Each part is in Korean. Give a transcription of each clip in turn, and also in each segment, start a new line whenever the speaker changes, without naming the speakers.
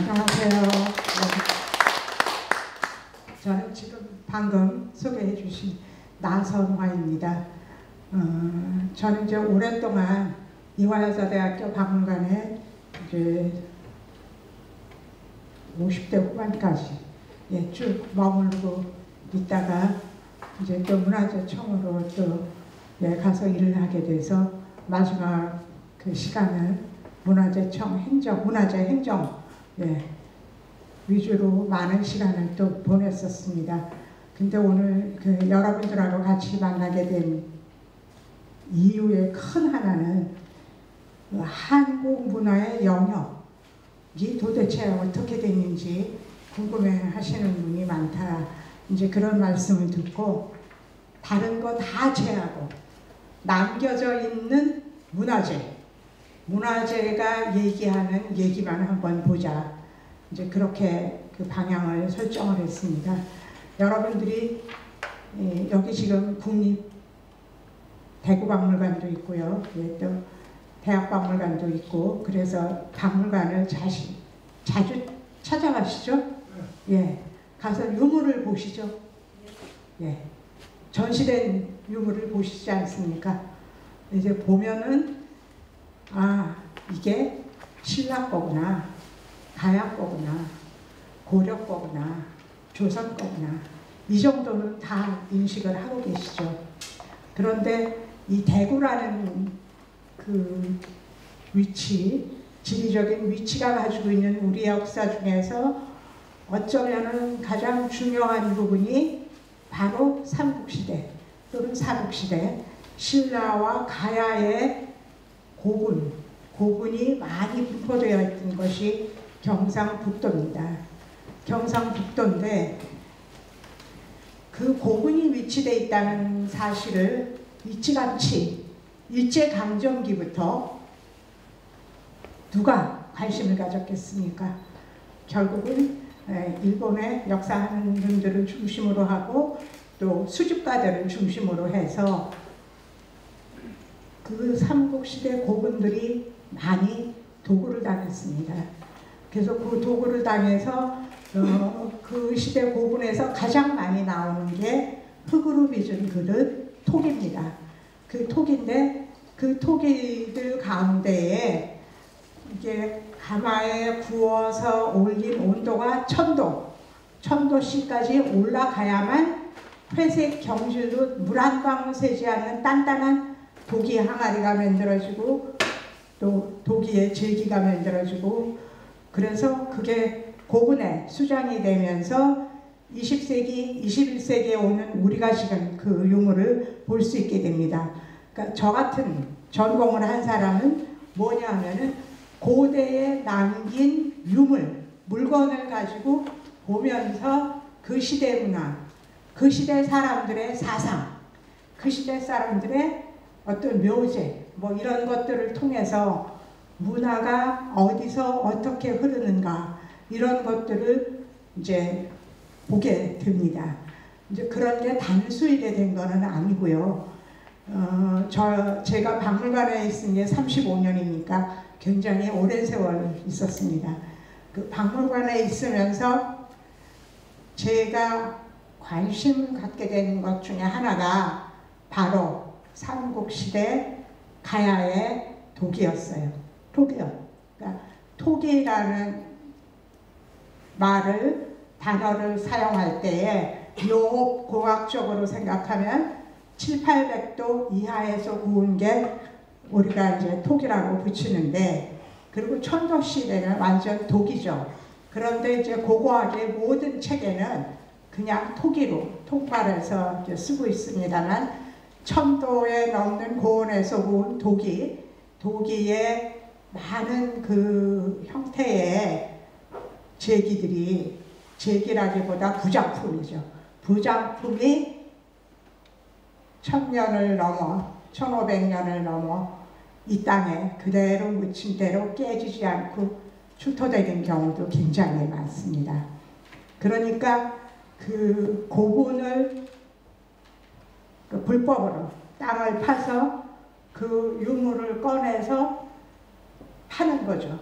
안녕하세요. 저는 지금 방금 소개해 주신 나선화입니다. 저는 이제 오랫동안 이화여자대학교 박물관에 이제 50대 후반까지 쭉 머무르고 있다가 이제 또 문화재청으로 또 가서 일을 하게 돼서 마지막 그 시간을 문화재청 행정, 문화재 행정 위주로 많은 시간을 또 보냈었습니다. 근데 오늘 그 여러분들하고 같이 만나게 된 이유의 큰 하나는 그 한국 문화의 영역이 도대체 어떻게 됐는지 궁금해 하시는 분이 많다. 이제 그런 말씀을 듣고 다른 거 다 제하고 남겨져 있는 문화재가 얘기하는 얘기만 한번 보자. 이제 그렇게 그 방향을 설정을 했습니다. 여러분들이 여기 지금 국립 대구박물관도 있고요. 또 대학박물관도 있고 그래서 박물관을 자주 찾아가시죠? 가서 유물을 보시죠. 전시된 유물을 보시지 않습니까? 이제 보면은 이게 신라 거구나, 가야 거구나, 고려 거구나, 조선 거구나 이 정도는 다 인식을 하고 계시죠. 그런데 이 대구라는 그 지리적인 위치가 가지고 있는 우리 역사 중에서 어쩌면은 가장 중요한 부분이 바로 삼국시대 또는 사국시대 신라와 가야의 고분이 많이 분포되어 있던 것이 경상북도입니다. 경상북도인데 그 고분이 위치되어 있다는 사실을 일찌감치 일제강점기부터 누가 관심을 가졌겠습니까? 결국은 일본의 역사하는 분들을 중심으로 하고 또 수집가들을 중심으로 해서 그 삼국시대 고분들이 많이 도굴을 당했습니다. 그래서 그 도굴을 당해서 그 시대 고분에서 가장 많이 나오는 게 흙으로 빚은 그릇 톡입니다. 그 톡인데 그 톡이들 가운데에 이게 가마에 구워서 올린 온도가 1000도씨까지 올라가야만 회색 경질로 물 한 방울 새지 않는 단단한 도기 항아리가 만들어지고 또 도기의 제기가 만들어지고 그래서 그게 고분에 수장이 되면서 20세기, 21세기에 오는 우리가 지금 그 유물을 볼 수 있게 됩니다. 그러니까 저 같은 전공을 한 사람은 뭐냐 하면은 고대에 남긴 물건을 가지고 보면서 그 시대 문화, 그 시대 사람들의 사상, 그 시대 사람들의 어떤 묘제, 뭐 이런 것들을 통해서 문화가 어디서 어떻게 흐르는가 이런 것들을 이제 보게 됩니다. 이제 그런 게 단수일에 된 거는 아니고요. 제가 박물관에 있은 게 35년이니까 굉장히 오랜 세월 있었습니다. 그 박물관에 있으면서 제가 관심 갖게 된 것 중에 하나가 바로 삼국시대 가야의 독이었어요. 그러니까 독이라는 단어를 사용할 때에 용업공학적으로 생각하면 700~800도 이하에서 구운 게 우리가 이제 톡이라고 붙이는데 그리고 1000도씨 되면 완전 독이죠. 그런데 이제 고고하게 모든 책에는 그냥 톡발에서 쓰고 있습니다만 1000도에 넘는 고온에서 구운 도기의 많은 그 형태의 제기라기보다 부작품이죠. 부작품이 1000년을 넘어 1500년을 넘어 이 땅에 그대로 묻힌 대로 깨지지 않고 출토되는 경우도 굉장히 많습니다. 그러니까 그 고분을 불법으로 땅을 파서 그 유물을 꺼내서 파는 거죠.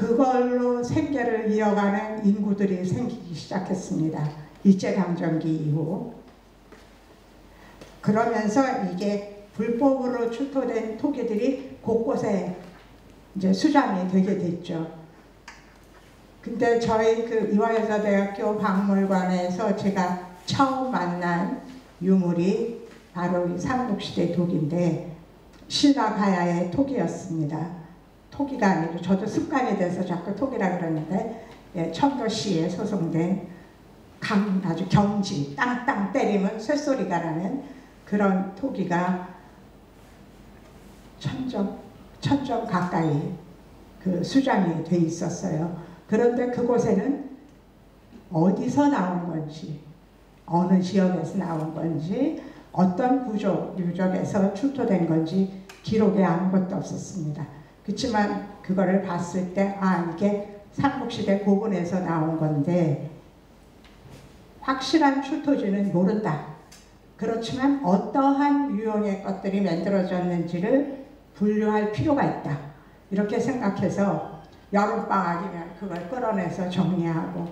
그걸로 생계를 이어가는 인구들이 생기기 시작했습니다. 일제강점기 이후. 그러면서 이게 불법으로 출토된 토기들이 곳곳에 이제 수장이 되게 됐죠. 근데 저희 그 이화여자대학교 박물관에서 제가 처음 만난 유물이 바로 이 삼국시대 독인데 신라가야의 토기였습니다. 토기가 아니고 저도 습관이 돼서 자꾸 토기라 그러는데 예, 청도시에 소송된 아주 경지 땅땅 때리면 쇳소리가 나는 그런 토기가 천점 가까이 그 수장이 돼 있었어요. 그런데 그곳에는 어디서 나온 건지, 어느 지역에서 나온 건지, 어떤 유적에서 출토된 건지 기록에 아무것도 없었습니다. 그렇지만 그거를 봤을 때 이게 삼국시대 고군에서 나온 건데 확실한 출토지는 모른다. 그렇지만 어떠한 유형의 것들이 만들어졌는지를 분류할 필요가 있다. 이렇게 생각해서 여름방학이면 그걸 끌어내서 정리하고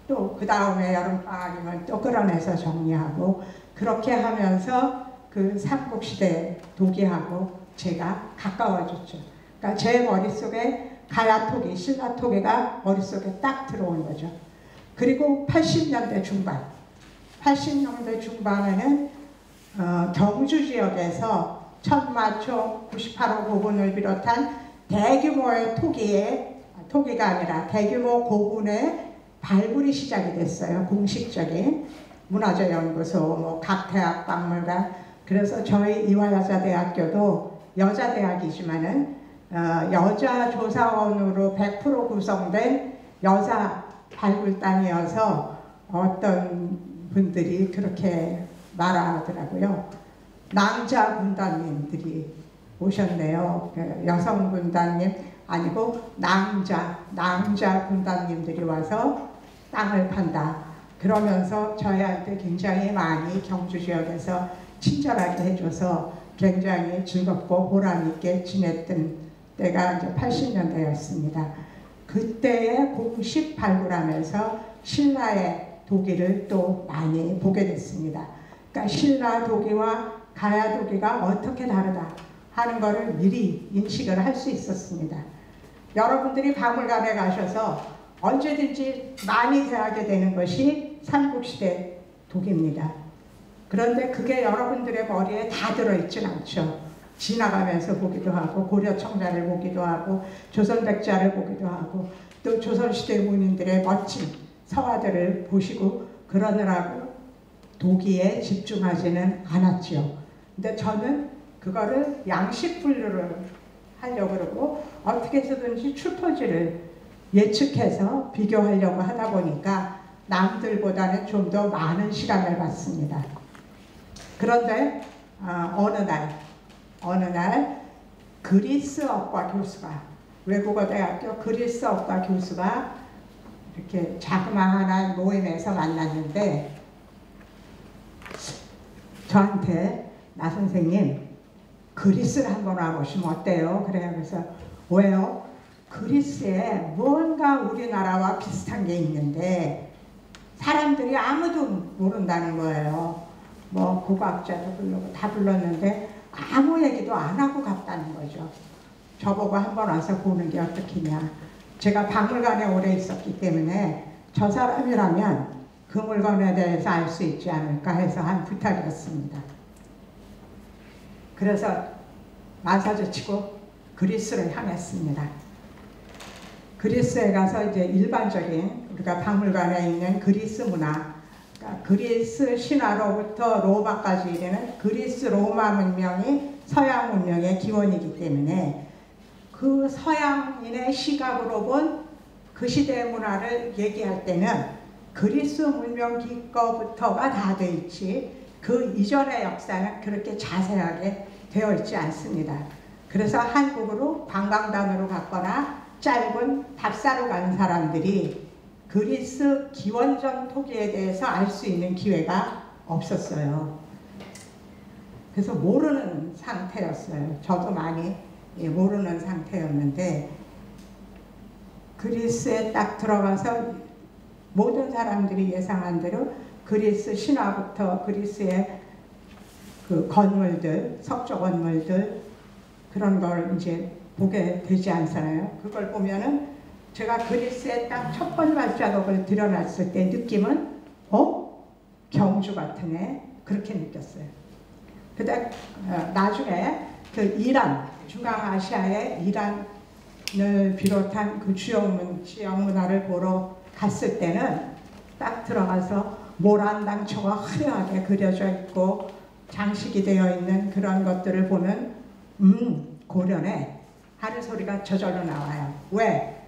또 그 다음에 여름방학이면 또 끌어내서 정리하고 그렇게 하면서 그 삼국시대 도기하고 제가 가까워졌죠. 그러니까 제 머릿속에 가야토기, 신라토기가 머릿속에 딱 들어온 거죠. 그리고 80년대 중반에는 경주 지역에서 천마총 98호 고군을 비롯한 대규모의 토기가 아니라 대규모 고군의 발굴이 시작이 됐어요. 공식적인 문화재연구소, 각 대학 박물관. 그래서 저희 이화여자대학교도 여자대학이지만은 여자조사원으로 100% 구성된 여자 발굴단이어서 어떤 분들이 그렇게 말하더라고요. 낭자 군단님들이 오셨네요. 여성 군단님 아니고 낭자 군단님들이 와서 땅을 판다. 그러면서 저희한테 굉장히 많이 경주 지역에서 친절하게 해줘서 굉장히 즐겁고 보람있게 지냈던 때가 이제 80년대였습니다. 그때에 공식 발굴하면서 신라의 도기를 또 많이 보게 됐습니다. 그러니까 신라 도기와 가야 도기가 어떻게 다르다 하는 것을 미리 인식을 할 수 있었습니다. 여러분들이 박물관에 가셔서 언제든지 많이 대하게 되는 것이 삼국시대 도기입니다. 그런데 그게 여러분들의 머리에 다 들어있진 않죠. 지나가면서 보기도 하고 고려청자를 보기도 하고 조선백자를 보기도 하고 또 조선시대 문인들의 멋진 서화들을 보시고 그러느라고 도기에 집중하지는 않았죠. 근데 저는 그거를 양식 분류를 하려고 그러고 어떻게 해서든지 출토지를 예측해서 비교하려고 하다 보니까 남들보다는 좀 더 많은 시간을 받습니다. 그런데 어느 날 그리스어과 교수가 외국어대학교 그리스어과 교수가 이렇게 자그마한 모임에서 만났는데 저한테 나 선생님 그리스를 한번 와보시면 어때요? 그래서 왜요? 그리스에 뭔가 우리나라와 비슷한 게 있는데 사람들이 아무도 모른다는 거예요. 뭐 고고학자도 부르고 다 불렀는데 아무 얘기도 안 하고 갔다는 거죠. 저보고 한번 와서 보는 게 어떻겠냐. 제가 박물관에 오래 있었기 때문에 저 사람이라면 그 물건에 대해서 알 수 있지 않을까 해서 한 부탁이었습니다. 그래서 마사지치고 그리스를 향했습니다. 그리스에 가서 이제 일반적인 우리가 박물관에 있는 그리스 문화, 그러니까 그리스 신화로부터 로마까지 이르는 그리스 로마 문명이 서양 문명의 기원이기 때문에 그 서양인의 시각으로 본 그 시대의 문화를 얘기할 때는 그리스 문명 기거부터가 다 돼 있지 그 이전의 역사는 그렇게 자세하게 되어 있지 않습니다. 그래서 한국으로 관광단으로 갔거나 짧은 답사로 간 사람들이 그리스 기원전 토기에 대해서 알 수 있는 기회가 없었어요. 그래서 모르는 상태였어요. 저도 많이 모르는 상태였는데 그리스에 딱 들어가서 모든 사람들이 예상한 대로 그리스 신화부터 그리스의 그 건물들, 석조 건물들 그런 걸 이제 보게 되지 않잖아요. 그걸 보면은 제가 그리스에 딱 첫 번째 발자국을 들여놨을 때 느낌은 경주 같으네 그렇게 느꼈어요. 그다음 나중에 그 이란, 중앙아시아의 이란을 비롯한 그 주요 지역 문화를 보러 갔을 때는 딱 들어가서 모란당초가 화려하게 그려져 있고 장식이 되어 있는 그런 것들을 보면 고려네 하는 소리가 저절로 나와요. 왜?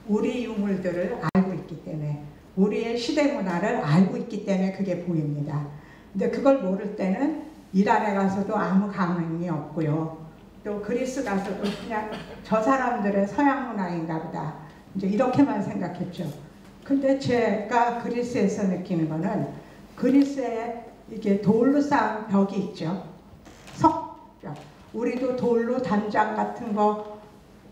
우리 유물들을 알고 있기 때문에, 우리의 시대 문화를 알고 있기 때문에 그게 보입니다. 근데 그걸 모를 때는 이란에 가서도 아무 감흥이 없고요. 또 그리스 가서도 그냥 저 사람들의 서양 문화인가 보다 이제 이렇게만 생각했죠. 근데 제가 그리스에서 느끼는 거는 그리스에 이게 돌로 쌓은 벽이 있죠. 석벽. 우리도 돌로 담장 같은 거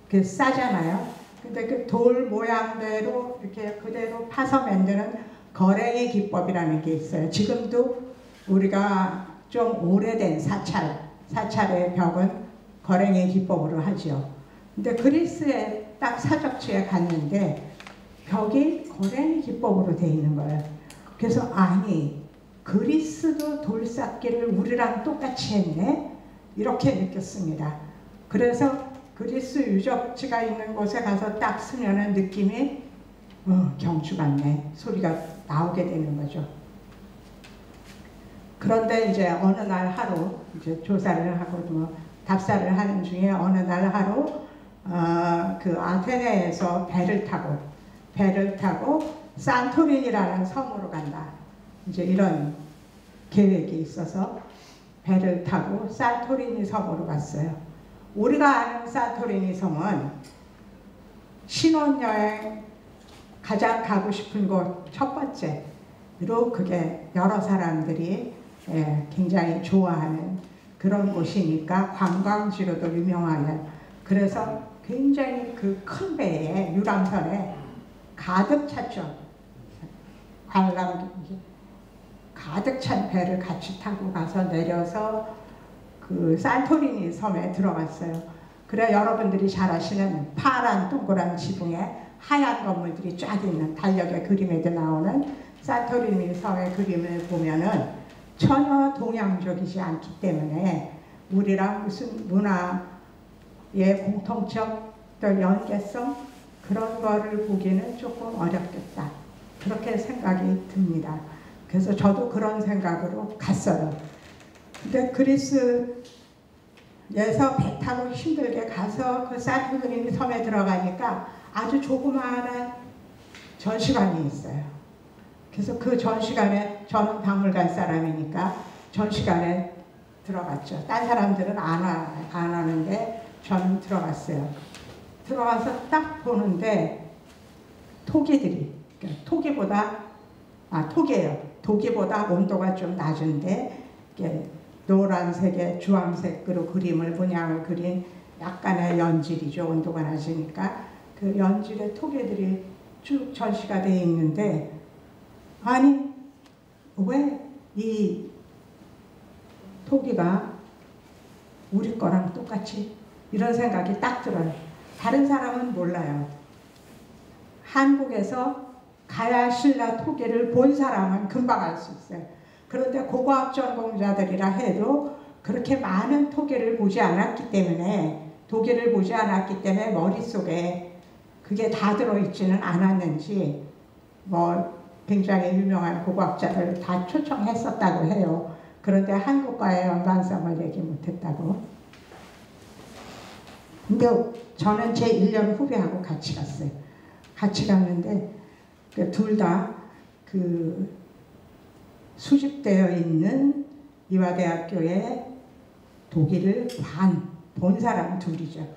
이렇게 싸잖아요. 근데 그 돌 모양대로 이렇게 그대로 파서 만드는 거랭이 기법이라는 게 있어요. 지금도 우리가 좀 오래된 사찰의 벽은 거랭이 기법으로 하죠. 근데 그리스에 딱 사적지에 갔는데 벽이 거랭이 기법으로 되어 있는 거예요. 그래서 아니 그리스도 돌쌓기를 우리랑 똑같이 했네? 이렇게 느꼈습니다. 그래서 그리스 유적지가 있는 곳에 가서 딱 쓰면은 느낌이 경주 같네 소리가 나오게 되는 거죠. 그런데 이제 어느 날 하루 이제 조사를 하고 뭐 답사를 하는 중에 어느 날 하루 그 아테네에서 배를 타고 산토리니라는 섬으로 간다. 이제 이런 계획이 있어서 배를 타고 산토리니 섬으로 갔어요. 우리가 아는 산토리니 섬은 신혼여행 가장 가고 싶은 곳 첫 번째로 그게 여러 사람들이 굉장히 좋아하는 그런 곳이니까 관광지로도 유명하네요. 그래서 굉장히 그 큰 배에 유람선에 가득 찼죠. 관람객이 가득 찬 배를 같이 타고 가서 내려서 그 산토리니 섬에 들어갔어요. 그래 여러분들이 잘 아시는 파란 동그란 지붕에 하얀 건물들이 쫙 있는 달력의 그림에도 나오는 산토리니 섬의 그림을 보면은 전혀 동양적이지 않기 때문에 우리랑 무슨 문화의 공통적 또 연계성 그런 거를 보기는 조금 어렵겠다. 그렇게 생각이 듭니다. 그래서 저도 그런 생각으로 갔어요. 근데 그리스에서 배 타고 힘들게 가서 그 산토리니 섬에 들어가니까 아주 조그마한 전시관이 있어요. 그래서 그 전시관에 저는 박물관 사람이니까 전시관에 들어갔죠. 딴 사람들은 안 하는데 저는 들어갔어요. 들어가서 딱 보는데 토기들이 토기보다 온도가 좀 낮은데 노란색에 주황색으로 그림을 문양을 그린 약간의 연질이죠. 온도가 낮으니까 그 연질의 토기들이 쭉 전시가 되어 있는데 아니 왜 이 토기가 우리 거랑 똑같이 이런 생각이 딱 들어요. 다른 사람은 몰라요. 한국에서 가야신라 토기를 본 사람은 금방 알 수 있어요. 그런데 고고학 전공자들이라 해도 그렇게 많은 토기를 보지 않았기 때문에 머릿속에 그게 다 들어있지는 않았는지 뭐 굉장히 유명한 고고학자를 다 초청했었다고 해요. 그런데 한국과의 연관성을 얘기 못했다고. 근데 저는 제 1년 후배하고 같이 갔어요. 같이 갔는데 둘 다 그 수집되어 있는 이화대학교에 독일을 본 사람 둘이죠.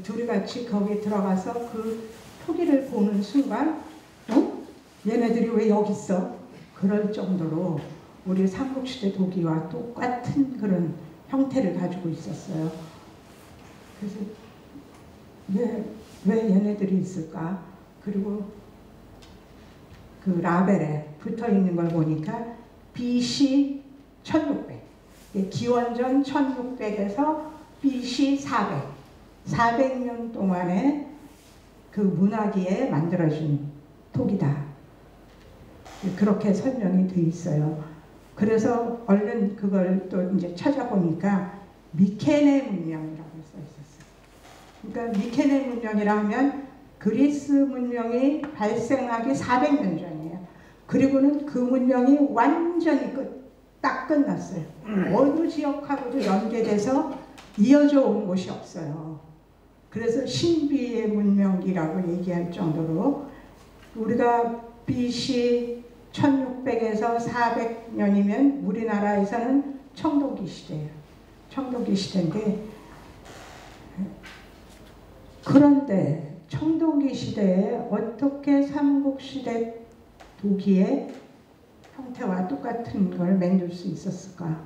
둘이 같이 거기 들어가서 그 토기를 보는 순간 얘네들이 왜 여기 있어? 그럴 정도로 우리 삼국시대 도기와 똑같은 그런 형태를 가지고 있었어요. 그래서 왜 얘네들이 있을까? 그리고 그 라벨에 붙어 있는 걸 보니까 BC 1600, 기원전 1600에서 BC 400, 400년 동안에 그 문화기에 만들어진 톡이다. 그렇게 설명이 돼 있어요. 그래서 얼른 그걸 또 이제 찾아보니까 미케네 문명이라고 써 있었어요. 그러니까 미케네 문명이라 하면 그리스 문명이 발생하기 400년 전이에요. 그리고는 그 문명이 완전히 딱 끝났어요. 어느 지역하고도 연계돼서 이어져 온 곳이 없어요. 그래서 신비의 문명이라고 얘기할 정도로 우리가 BC 1600에서 400년이면 우리나라에서는 청동기 시대예요. 청동기 시대인데, 그런데 청동기 시대에 어떻게 삼국시대 도기의 형태와 똑같은 걸 만들 수 있었을까?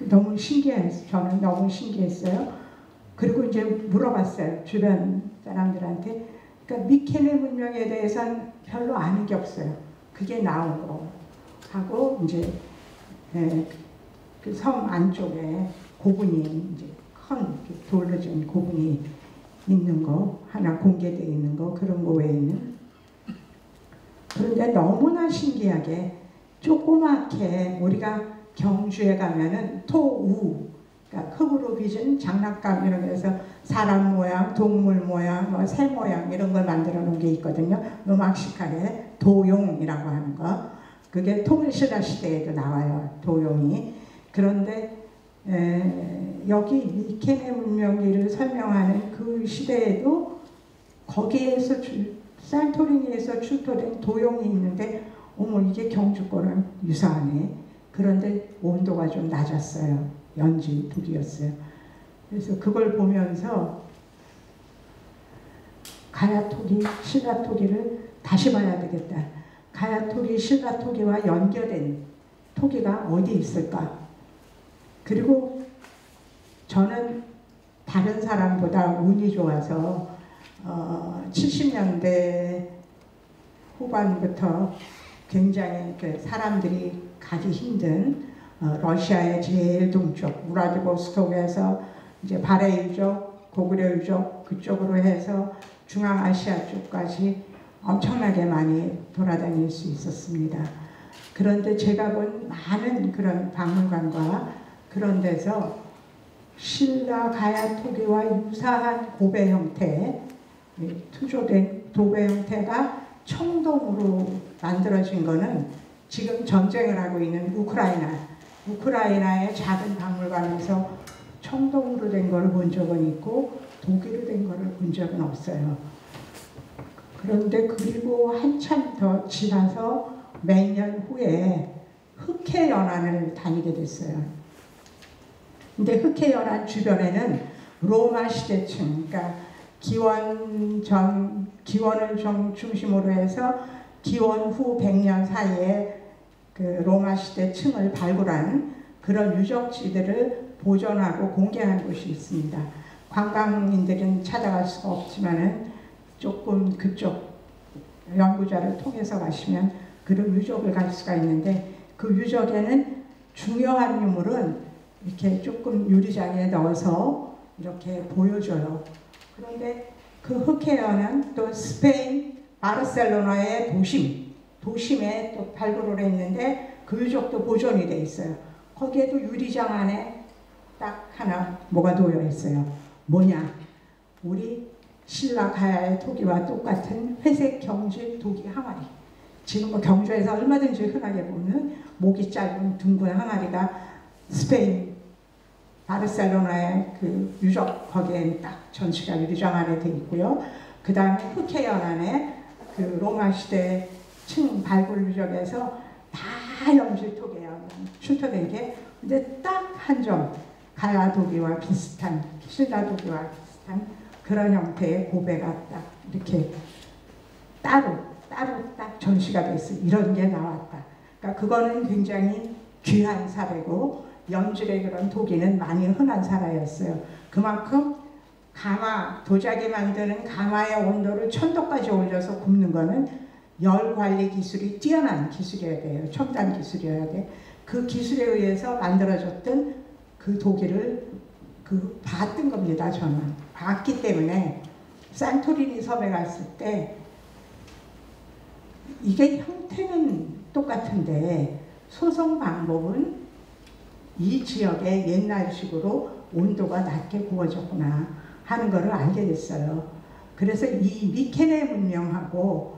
너무 신기했어요. 저는 너무 신기했어요. 그리고 이제 물어봤어요. 주변 사람들한테. 그러니까 미케네 문명에 대해서는 별로 아는 게 없어요. 그게 나온 거 하고 이제 그 섬 안쪽에 고분이 이제 큰 돌로 지은 고분이 있는 거 하나 공개되어 있는 거 그런 거 외에는. 그런데 너무나 신기하게 조그맣게 우리가 경주에 가면은 토우, 그러니까 흙으로 빚은 장난감 이런 데서 사람 모양, 동물 모양, 뭐 새 모양 이런 걸 만들어 놓은 게 있거든요. 음악식하게 도용이라고 하는 거. 그게 통일신라 시대에도 나와요. 도용이. 그런데 여기 미케네 문명기를 설명하는 그 시대에도 거기에서 산토리니에서 출토된 도용이 있는데 어머 이게 경주 거랑 유사하네. 그런데 온도가 좀 낮았어요. 연지 독이었어요. 그래서 그걸 보면서 가야토기, 신라토기를 다시 봐야 되겠다. 가야토기, 신라토기와 연결된 토기가 어디 있을까? 그리고 저는 다른 사람보다 운이 좋아서 70년대 후반부터 굉장히 사람들이 가기 힘든 러시아의 제일 동쪽 우라디보스톡에서 이제 바레 유적, 고구려 유적 그쪽으로 해서 중앙아시아 쪽까지 엄청나게 많이 돌아다닐 수 있었습니다. 그런데 제가 본 많은 그런 박물관과 그런 데서 신라 가야토기와 유사한 고배 형태, 투조된 도배 형태가 청동으로 만들어진 거는 지금 전쟁을 하고 있는 우크라이나의 작은 박물관에서 청동으로 된 걸 본 적은 있고 독일로 된 거를 본 적은 없어요. 그런데 그리고 한참 더 지나서 몇 년 후에 흑해연안을 다니게 됐어요. 근데 흑해연안 주변에는 로마 시대층, 그러니까 기원을 중심으로 해서 기원 후 100년 사이에 그 로마 시대 층을 발굴한 그런 유적지들을 보존하고 공개한 곳이 있습니다. 관광인들은 찾아갈 수가 없지만은 조금 그쪽 연구자를 통해서 가시면 그런 유적을 갈 수가 있는데 그 유적에는 중요한 유물은 이렇게 조금 유리장에 넣어서 이렇게 보여줘요. 그런데 그 흑해연은 또 스페인 바르셀로나의 도심에 또 발굴을 했는데 그 유적도 보존이 돼 있어요. 거기에도 유리장 안에 딱 하나 뭐가 놓여 있어요. 뭐냐? 우리 신라 가야의 토기와 똑같은 회색 경주 도기 항아리. 지금 뭐 경주에서 얼마든지 흔하게 보는 목이 짧은 둥근 항아리가 스페인 바르셀로나의 그 유적 거기에 딱 전시가 유리장 안에 돼 있고요. 그 다음에 흑해연안에 그 로마 시대 층 발굴 유적에서 다 염질토기예요. 출토된 게. 근데 딱 한 점 가야 도기와 비슷한 신라 도기와 비슷한 그런 형태의 고배가 딱 이렇게 따로 딱 전시가 됐어. 이런 게 나왔다. 그러니까 그거는 굉장히 귀한 사례고 연질의 그런 도기는 많이 흔한 사례였어요. 그만큼 도자기 만드는 가마의 온도를 1000도까지 올려서 굽는 거는 열 관리 기술이 뛰어난 기술이어야 돼요. 첨단 기술이어야 돼. 그 기술에 의해서 만들어졌던 그 독일을 봤던 겁니다. 저는 봤기 때문에 산토리니 섬에 갔을 때 이게 형태는 똑같은데 소성 방법은 이 지역의 옛날식으로 온도가 낮게 구워졌구나 하는 것을 알게 됐어요. 그래서 이 미케네 문명하고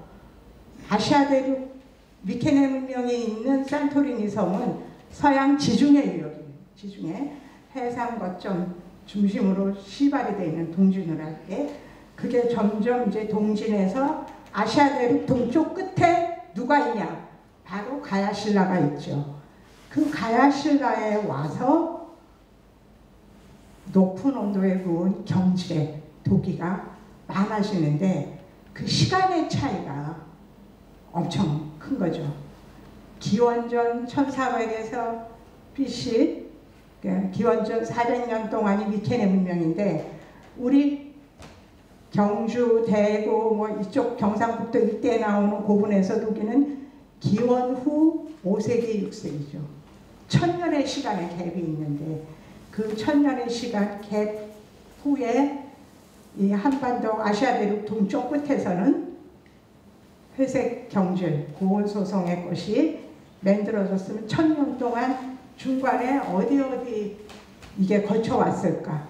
아시아 대륙 미케네 문명이 있는 산토리니 섬은 서양 지중해 유역이에요. 지중해 해상 거점 중심으로 시발이 되어 있는 동지누라에 그게 점점 이제 동진에서 아시아 대륙 동쪽 끝에 누가 있냐? 바로 가야신라가 있죠. 그 가야신라에 와서 높은 온도에 구운 경질의 도기가 많아지는데 그 시간의 차이가 엄청 큰 거죠. 기원전 1400에서 BC, 기원전 400년 동안이 미케네 문명인데 우리 경주, 대구, 뭐 이쪽 경상북도 이때에 나오는 고분에서 도기는 기원 후 5세기, 6세기죠. 1000년의 시간의 갭이 있는데 그 1000년의 시간 갭 후에 이 한반도 아시아 대륙 동쪽 끝에서는 회색 경질, 고온 소성의 꽃이 만들어졌으면 1000년 동안 중간에 어디 이게 거쳐왔을까.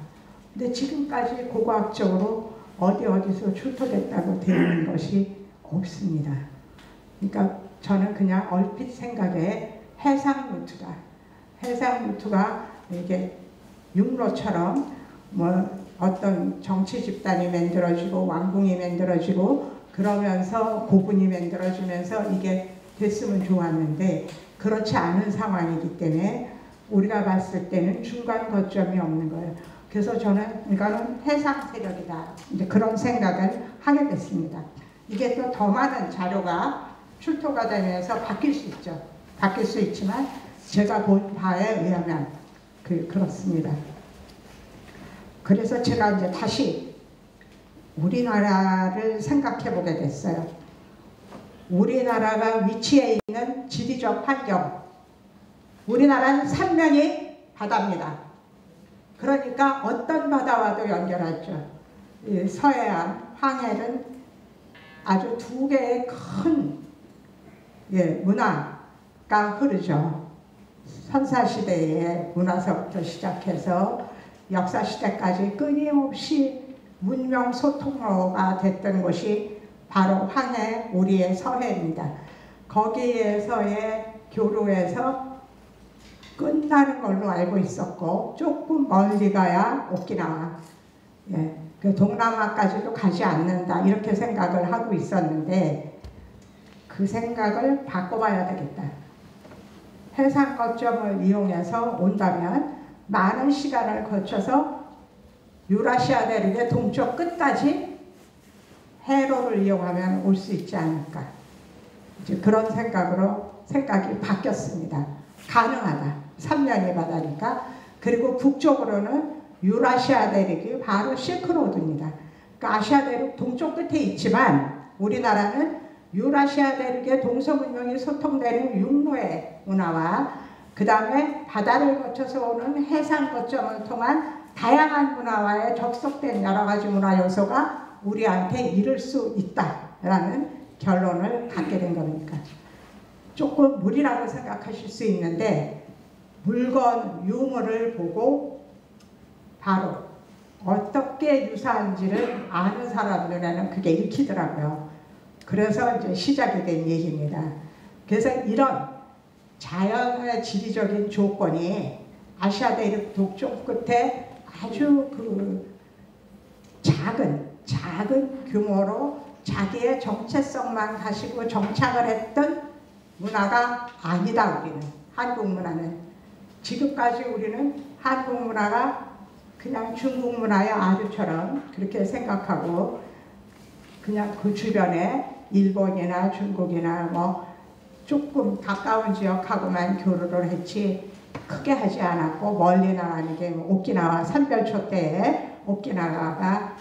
근데 지금까지 고고학적으로 어디서 출토됐다고 되어 있는 것이 없습니다. 그러니까 저는 그냥 얼핏 생각에 해상 루트다. 해상 루트가 이게 육로처럼 뭐 어떤 정치 집단이 만들어지고 왕궁이 만들어지고 그러면서 고분이 만들어지면서 이게 됐으면 좋았는데 그렇지 않은 상황이기 때문에 우리가 봤을 때는 중간 거점이 없는 거예요. 그래서 저는 이거는 해상 세력이다. 이제 그런 생각을 하게 됐습니다. 이게 또 더 많은 자료가 출토가 되면서 바뀔 수 있죠. 바뀔 수 있지만 제가 본 바에 의하면 그렇습니다. 그래서 제가 이제 다시 우리나라를 생각해 보게 됐어요. 우리나라가 위치해 있는 지리적 환경. 우리나라는 삼면이 바다입니다. 그러니까 어떤 바다와도 연결하죠. 서해안, 황해는 아주 두 개의 큰 문화가 흐르죠. 선사시대의 문화서부터 시작해서 역사시대까지 끊임없이 문명 소통로가 됐던 곳이 바로 황해, 우리의 서해입니다. 거기에서의 교류에서 끝나는 걸로 알고 있었고 조금 멀리 가야 오키나와, 그 동남아까지도 가지 않는다 이렇게 생각을 하고 있었는데 그 생각을 바꿔봐야 되겠다. 해상 거점을 이용해서 온다면 많은 시간을 거쳐서 유라시아 대륙의 동쪽 끝까지 해로를 이용하면 올 수 있지 않을까. 이제 그런 생각이 바뀌었습니다. 가능하다. 삼면이 바다니까. 그리고 북쪽으로는 유라시아 대륙이 바로 실크로드입니다. 그러니까 아시아 대륙 동쪽 끝에 있지만 우리나라는 유라시아 대륙의 동서문명이 소통되는 육로의 문화와 그 다음에 바다를 거쳐서 오는 해상 거점을 통한 다양한 문화와의 접속된 여러 가지 문화 요소가 우리한테 이룰 수 있다라는 결론을 갖게 된 겁니까. 조금 무리라고 생각하실 수 있는데 물건, 유물을 보고 바로 어떻게 유사한지를 아는 사람 눈에는 그게 읽히더라고요. 그래서 이제 시작이 된 얘기입니다. 그래서 이런 자연의 지리적인 조건이 아시아 대륙 동쪽 끝에 아주 작은 규모로 자기의 정체성만 가지고 정착을 했던 문화가 아니다. 우리는 한국 문화는 지금까지 우리는 한국 문화가 그냥 중국 문화의 아주처럼 그렇게 생각하고 그냥 그 주변에 일본이나 중국이나 뭐 조금 가까운 지역하고만 교류를 했지 크게 하지 않았고 멀리 나가는 게 오키나와 산별초 때에 오키나와까지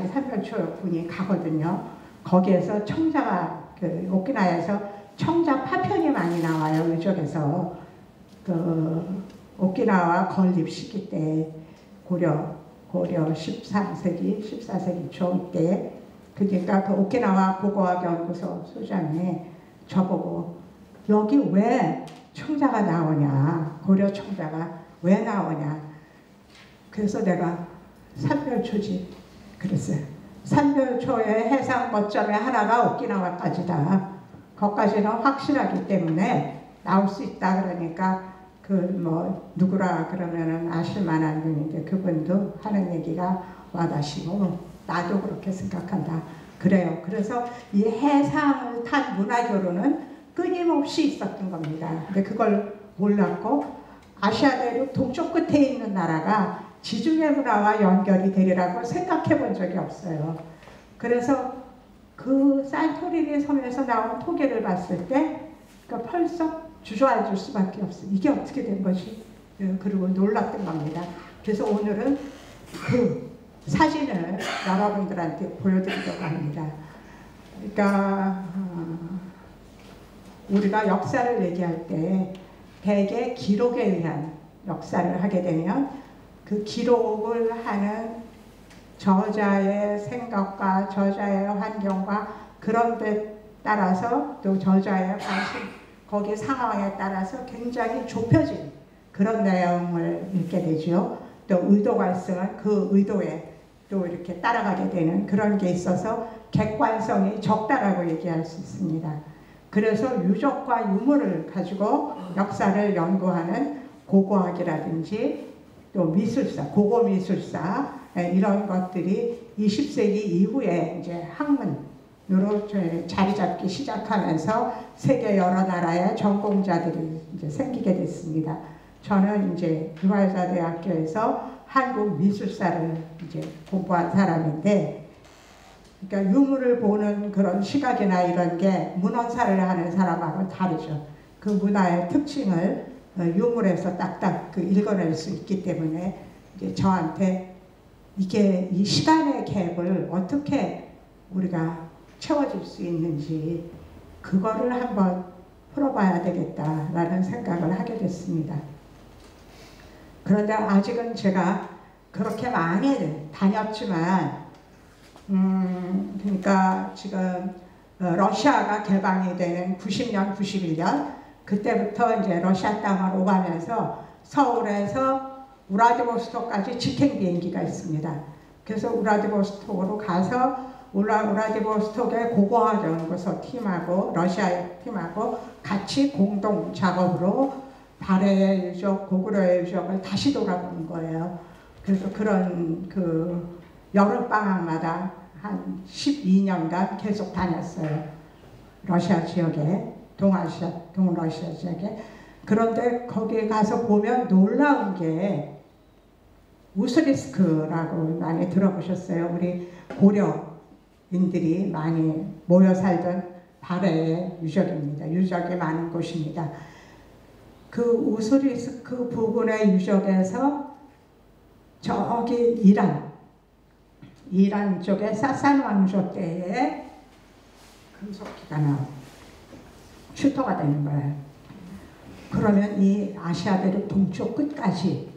산별초군이 가거든요. 거기에서 청자가 오키나와에서 청자 파편이 많이 나와요. 이쪽에서 오키나와 건립 시기 때 고려 13세기 14세기 초 때 그러니까 그 오키나와 고고학 연구소 소장이 저보고 여기 왜 청자가 나오냐, 고려 청자가 왜 나오냐. 그래서 내가 산별초지 그랬어요. 산별초의 해상 거점의 하나가 오키나와까지다. 거기까지는 확실하기 때문에 나올 수 있다. 그러니까 누구라 그러면은 아실만한 분인데 그분도 하는 얘기가 와닿으시고 나도 그렇게 생각한다. 그래요. 그래서 이 해상을 탄 문화교류는 끊임없이 있었던 겁니다. 근데 그걸 몰랐고 아시아 대륙 동쪽 끝에 있는 나라가 지중해 문화와 연결이 되리라고 생각해 본 적이 없어요. 그래서 그 산토리니 섬에서 나온 토기를 봤을 때 벌써 주저앉을 수밖에 없어요. 이게 어떻게 된 거지? 그리고 놀랐던 겁니다. 그래서 오늘은 그 사진을 여러분들한테 보여드리려고 합니다. 그러니까 우리가 역사를 얘기할 때 대개 기록에 의한 역사를 하게 되면 그 기록을 하는 저자의 생각과 저자의 환경과 그런 데 따라서 또 저자의 관심, 거기 상황에 따라서 굉장히 좁혀진 그런 내용을 읽게 되죠. 또 의도가 있으면 그 의도에 또 이렇게 따라가게 되는 그런 게 있어서 객관성이 적다라고 얘기할 수 있습니다. 그래서 유적과 유물을 가지고 역사를 연구하는 고고학이라든지 또 미술사, 고고미술사 이런 것들이 20세기 이후에 이제 학문으로 자리 잡기 시작하면서 세계 여러 나라의 전공자들이 이제 생기게 됐습니다. 저는 이제 유화여자대학교에서 한국 미술사를 이제 공부한 사람인데, 그러니까 유물을 보는 그런 시각이나 이런 게 문헌사를 하는 사람하고는 다르죠. 그 문화의 특징을 유물에서 딱딱 읽어낼 수 있기 때문에 이제 저한테 이게 이 시간의 갭을 어떻게 우리가 채워줄 수 있는지 그거를 한번 풀어봐야 되겠다라는 생각을 하게 됐습니다. 그런데 아직은 제가 그렇게 많이 다녔지만 그러니까 지금 러시아가 개방이 되는 90년, 91년 그때부터 이제 러시아 땅을 오가면서 서울에서 우라디보스톡까지 직행 비행기가 있습니다. 그래서 우라디보스톡으로 가서 우라디보스톡의 고고학 연구소 팀하고 러시아의 팀하고 같이 공동 작업으로 발해의 유적, 고구려의 유적을 다시 돌아보는 거예요. 그래서 그런 여름방학마다 한 12년간 계속 다녔어요. 러시아 지역에, 동러시아 지역에. 그런데 거기에 가서 보면 놀라운 게 우스리스크라고 많이 들어보셨어요. 우리 고려인들이 많이 모여 살던 발해의 유적입니다. 유적이 많은 곳입니다. 그 우스리스크 부근의 유적에서 저기 이란 쪽에 사산 왕조 때에 금속기가 출토가 되는 거예요. 그러면 이 아시아 대륙 동쪽 끝까지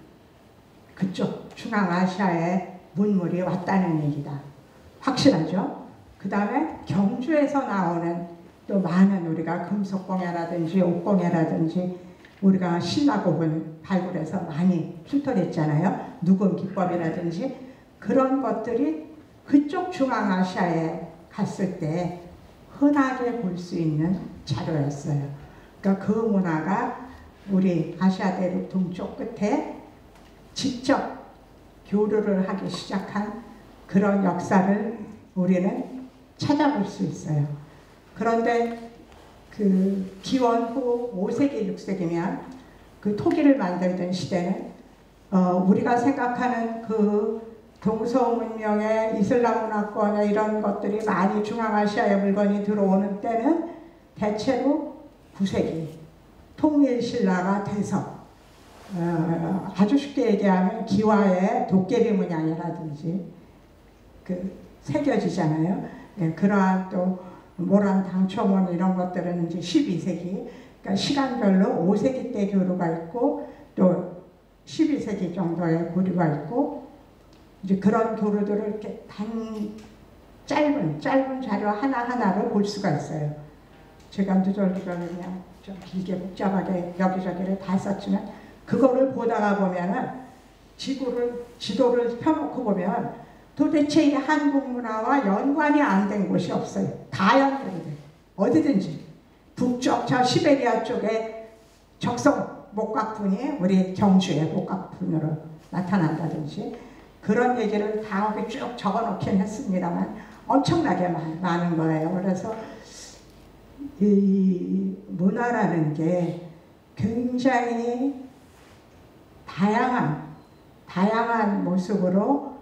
그쪽 중앙아시아에 문물이 왔다는 얘기다. 확실하죠? 그 다음에 경주에서 나오는 또 많은 우리가 금속공예라든지 옥공예라든지 우리가 신라곡을 발굴해서 많이 출토됐잖아요. 누군 기법이라든지 그런 것들이 그쪽 중앙아시아에 갔을 때 흔하게 볼 수 있는 자료였어요. 그러니까 그 문화가 우리 아시아 대륙 동쪽 끝에 직접 교류를 하기 시작한 그런 역사를 우리는 찾아볼 수 있어요. 그런데 그 기원 후 5세기, 6세기면 그 토기를 만들던 시대는 우리가 생각하는 그 동서문명의 이슬람 문화권의 이런 것들이 많이 중앙아시아의 물건이 들어오는 때는 대체로 9세기 통일신라가 돼서 아주 쉽게 얘기하면 기와의 도깨비 문양이라든지 새겨지잖아요. 예, 그러한 또 모란 당초문 이런 것들은 이제 12세기, 그러니까 시간별로 5세기 때 교류가 있고 또 12세기 정도의 고류가 있고, 이제 그런 교류들을 이렇게 짧은 자료 하나하나로 볼 수가 있어요. 제가 누절누절 그냥 좀 길게 복잡하게 여기저기를 다 썼지만, 그거를 보다가 보면은 지도를 펴놓고 보면 도대체 이 한국 문화와 연관이 안 된 곳이 없어요. 다 연결이 돼요. 어디든지. 북쪽 저 시베리아 쪽에 적성 목각분이 우리 경주의 목각분으로 나타난다든지, 그런 얘기를 다 여기 쭉 적어놓긴 했습니다만 엄청나게 많은 거예요. 그래서 이 문화라는 게 굉장히 다양한 모습으로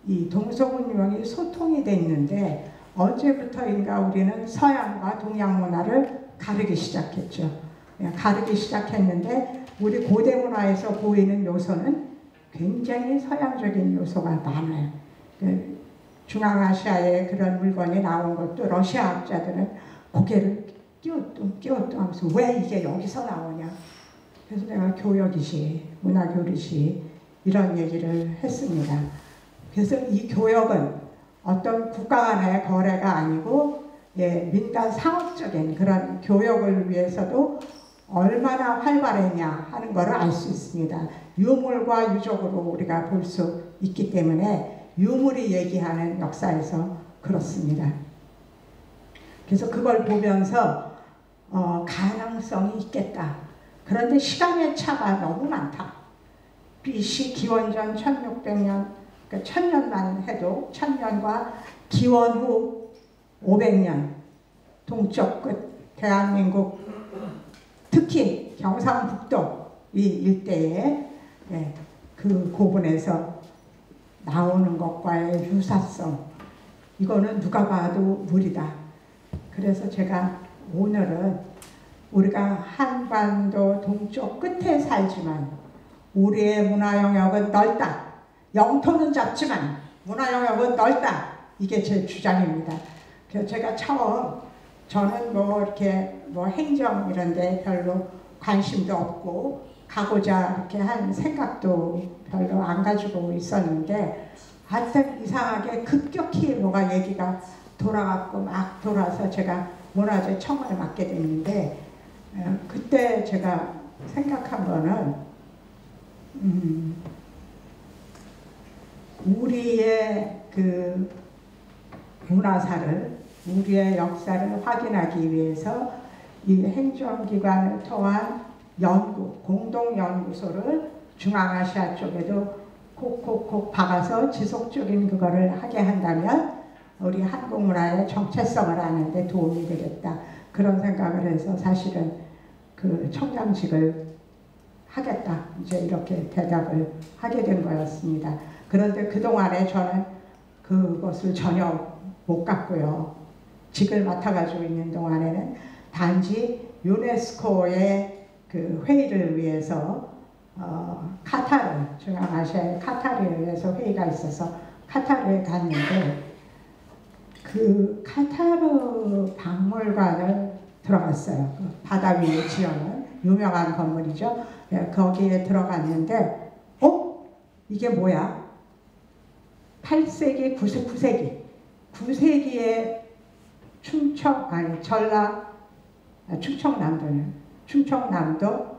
이 동서문명이 소통이 돼 있는데, 언제부터인가 우리는 서양과 동양 문화를 가르기 시작했죠. 가르기 시작했는데 우리 고대 문화에서 보이는 요소는 굉장히 서양적인 요소가 많아요. 중앙아시아에 그런 물건이 나온 것도 러시아 학자들은 고개를 끼우뚱 하면서 왜 이게 여기서 나오냐. 그래서 내가 교역이시, 문화교류시 이런 얘기를 했습니다. 그래서 이 교역은 어떤 국가 간의 거래가 아니고, 예, 민간 상업적인 그런 교역을 위해서도 얼마나 활발했냐 하는 것을 알 수 있습니다. 유물과 유적으로 우리가 볼 수 있기 때문에 유물이 얘기하는 역사에서 그렇습니다. 그래서 그걸 보면서 가능성이 있겠다. 그런데 시간의 차가 너무 많다. BC 기원전 1600년, 그러니까 1000년만 해도 1000년과 기원 후 500년 동쪽 끝 대한민국, 특히 경상북도 이 일대에, 네, 그 고분에서 나오는 것과의 유사성, 이거는 누가 봐도 무리다. 그래서 제가 오늘은 우리가 한반도 동쪽 끝에 살지만 우리의 문화 영역은 넓다. 영토는 작지만 문화 영역은 넓다. 이게 제 주장입니다. 그래서 제가 처음, 저는 이렇게 행정 이런 데 별로 관심도 없고 가고자 이렇게 한 생각도 별로 안 가지고 있었는데, 하여튼 이상하게 급격히 뭐가 얘기가 돌아갔고 막 돌아서 제가 문화재 청을 맡게 됐는데, 그때 제가 생각한 거는 우리의 그 문화사를, 우리의 역사를 확인하기 위해서 이 행정기관을 통한 연구, 공동연구소를 중앙아시아 쪽에도 콕콕콕 박아서 지속적인 그거를 하게 한다면 우리 한국 문화의 정체성을 아는 데 도움이 되겠다. 그런 생각을 해서 사실은 그 청장직을 하겠다. 이제 이렇게 대답을 하게 된 거였습니다. 그런데 그동안에 저는 그것을 전혀 못 갔고요. 직을 맡아가지고 있는 동안에는 단지 유네스코의 그 회의를 위해서 카타르, 중앙아시아의 카타르에서 회의가 있어서 카타르에 갔는데, 그 카타르 박물관을 들어갔어요. 그 바다 위에 지어놓은 유명한 건물이죠. 네, 거기에 들어갔는데 이게 뭐야? 8세기, 9세기 9세기에 충청남도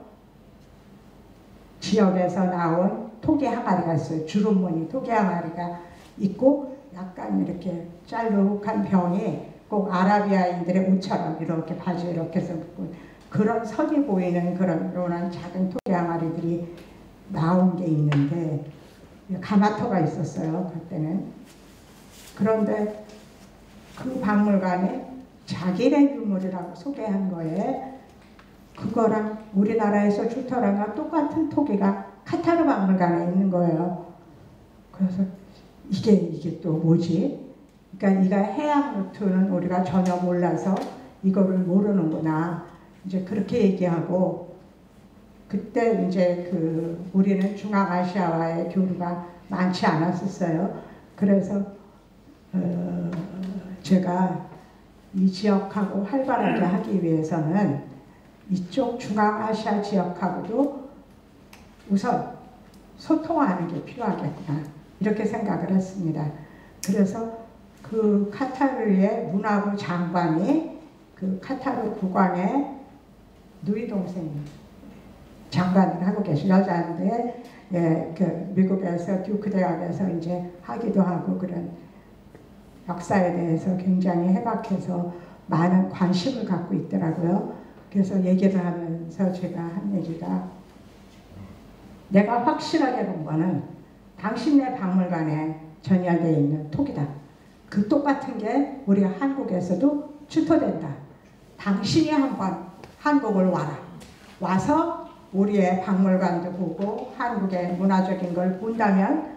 지역에서 나온 토기 항아리가 있어요. 주름무늬 토기 항아리가 있고, 약간 이렇게 짤룩한 병이 꼭 아라비아인들의 옷처럼 이렇게 바지 이렇게 해서 그런 선이 보이는 그런 요런 작은 토기 항아리들이 나온 게 있는데, 가마터가 있었어요, 그때는. 그런데 그 박물관에 자기네 유물이라고 소개한 거에 그거랑 우리나라에서 주터랑과 똑같은 토기가 카타르 박물관에 있는 거예요. 그래서 이게 또 뭐지? 그러니까 이가 해양 루트는 우리가 전혀 몰라서 이거를 모르는구나. 이제 그렇게 얘기하고, 그때 이제 우리는 중앙아시아와의 교류가 많지 않았었어요. 그래서 제가 이 지역하고 활발하게 하기 위해서는 이쪽 중앙아시아 지역하고도 우선 소통하는 게 필요하겠구나 이렇게 생각을 했습니다. 그래서 그 카타르의 문화부 장관이 그 카타르 국왕의 누이 동생 장관을 하고 계신 여자인데, 미국에서 듀크 대학에서 이제 하기도 하고 그런 역사에 대해서 굉장히 해박해서 많은 관심을 갖고 있더라고요. 그래서 얘기를 하면서 제가 한 얘기가, 내가 확실하게 본 거는 당신네 박물관에 전열되어 있는 톡이다. 그 똑같은 게 우리 한국에서도 출토된다. 당신이 한번 한국을 와라. 와서 우리의 박물관도 보고 한국의 문화적인 걸 본다면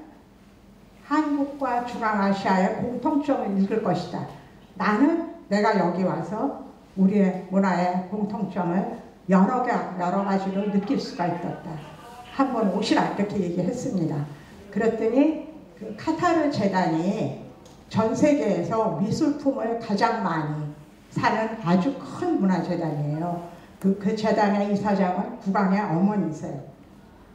한국과 중앙아시아의 공통점을 읽을 것이다. 나는 내가 여기 와서 우리의 문화의 공통점을 여러 가지로 느낄 수가 있었다. 한번 오시라 이렇게 얘기했습니다. 그랬더니 그 카타르 재단이 전 세계에서 미술품을 가장 많이 사는 아주 큰 문화재단이에요. 그 재단의 이사장은 국왕의 어머니세요.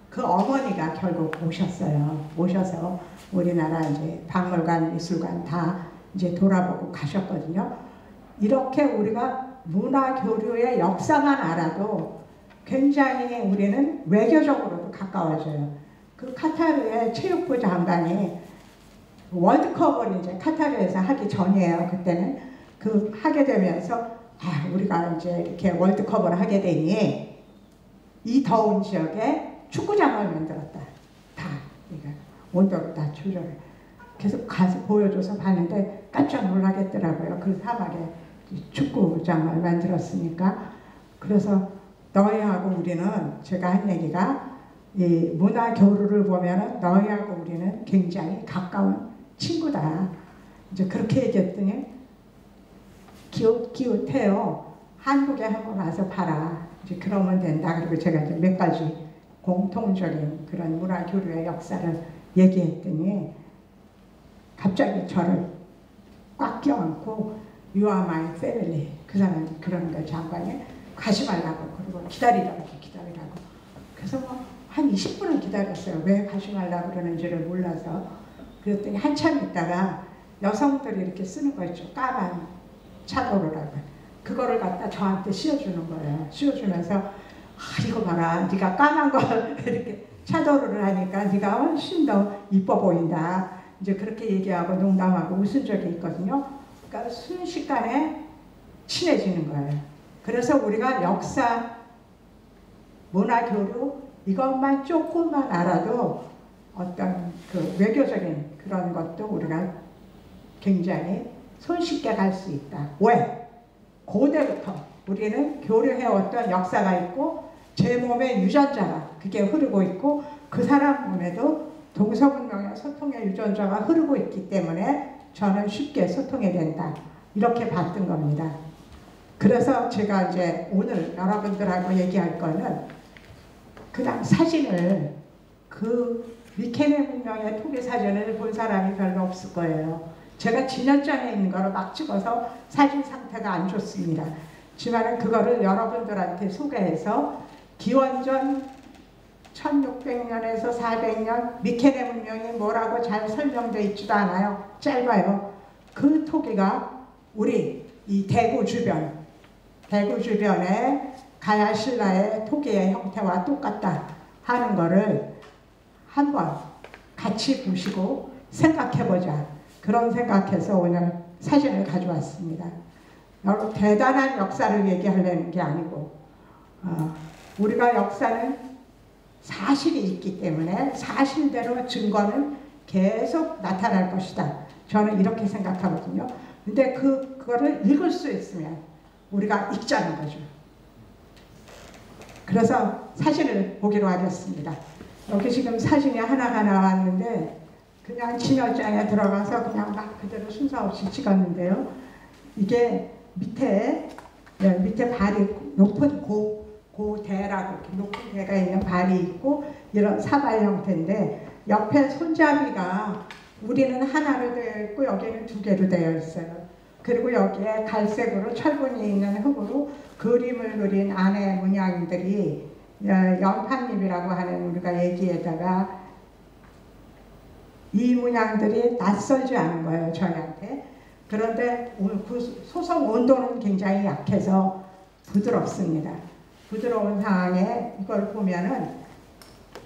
그 어머니가 결국 오셔서 우리나라 이제 박물관, 미술관 다 이제 돌아보고 가셨거든요. 이렇게 우리가 문화 교류의 역사만 알아도 굉장히 우리는 외교적으로도 가까워져요. 그 카타르의 체육부 장관이 월드컵을 이제 카타르에서 하기 전이에요. 그때는 하게 되면서 우리가 이제 이렇게 월드컵을 하게 되니 이 더운 지역에 축구장을 만들었다. 다 온도를 다 조절해. 계속 가서 보여줘서 봤는데 깜짝 놀라겠더라고요. 그 사막에 축구장을 만들었으니까. 그래서 너희하고 우리는, 제가 한 얘기가, 이 문화 교류를 보면은 너희하고 우리는 굉장히 가까운 친구다. 이제 그렇게 얘기했더니 기웃기웃해요. 한국에 한번 와서 봐라. 이제 그러면 된다. 그리고 제가 이제 몇 가지 공통적인 그런 문화 교류의 역사를 얘기했더니 갑자기 저를 꽉 껴안고 You are my family. 그 사람이 그러는 거예요. 장관이. 가지 말라고. 그리고 기다리라고. 그래서 한 20분을 기다렸어요. 왜 가지 말라고 그러는지를 몰라서. 그랬더니 한참 있다가 여성들이 이렇게 쓰는 거 있죠. 까만 차도로라고. 그거를 갖다 저한테 씌워주는 거예요. 씌워주면서 이거 봐라. 네가 까만 걸 이렇게 차도로를 하니까 네가 훨씬 더 이뻐 보인다. 이제 그렇게 얘기하고 농담하고 웃은 적이 있거든요. 그러니까 순식간에 친해지는 거예요. 그래서 우리가 역사, 문화 교류 이것만 조금만 알아도 어떤 그 외교적인 그런 것도 우리가 굉장히 손쉽게 갈 수 있다. 왜? 고대부터 우리는 교류해왔던 역사가 있고 제 몸에 유전자가 그게 흐르고 있고 그 사람 몸에도 동서문명의 소통의 유전자가 흐르고 있기 때문에 저는 쉽게 소통이 된다. 이렇게 봤던 겁니다. 그래서 제가 이제 오늘 여러분들하고 얘기할 거는 그다음 사진을, 그 미케네 문명의 토기 사진을 본 사람이 별로 없을 거예요. 제가 진열장에 있는 거를 막 찍어서 사진 상태가 안 좋습니다. 하지만 그거를 여러분들한테 소개해서 기원전 1600년에서 400년 미케네 문명이 뭐라고 잘 설명되어 있지도 않아요. 짧아요. 그 토기가 우리 이 대구 주변에 가야신라의 토기의 형태와 똑같다 하는 거를 한번 같이 보시고 생각해보자. 그런 생각해서 오늘 사진을 가져왔습니다. 여러분, 대단한 역사를 얘기하려는 게 아니고 우리가 역사는 사실이 있기 때문에 사실대로 증거는 계속 나타날 것이다. 저는 이렇게 생각하거든요. 근데 그거를 읽을 수 있으면 우리가 읽자는 거죠. 그래서 사진을 보기로 하겠습니다. 여기 지금 사진이 하나가 나왔는데 그냥 진열장에 들어가서 그냥 막 그대로 순서 없이 찍었는데요. 이게 밑에 발이 높은 고대라고 이렇게 높은 대가 있는 발이 있고 이런 사발 형태인데 옆에 손잡이가 우리는 하나로 되어 있고 여기는 두 개로 되어 있어요. 그리고 여기에 갈색으로 철분이 있는 흙으로 그림을 그린 안에 문양들이 연판잎이라고 하는 우리가 얘기에다가 이 문양들이 낯설지 않은 거예요, 저희한테. 그런데 그 소성 온도는 굉장히 약해서 부드럽습니다. 부드러운 상황에 이걸 보면은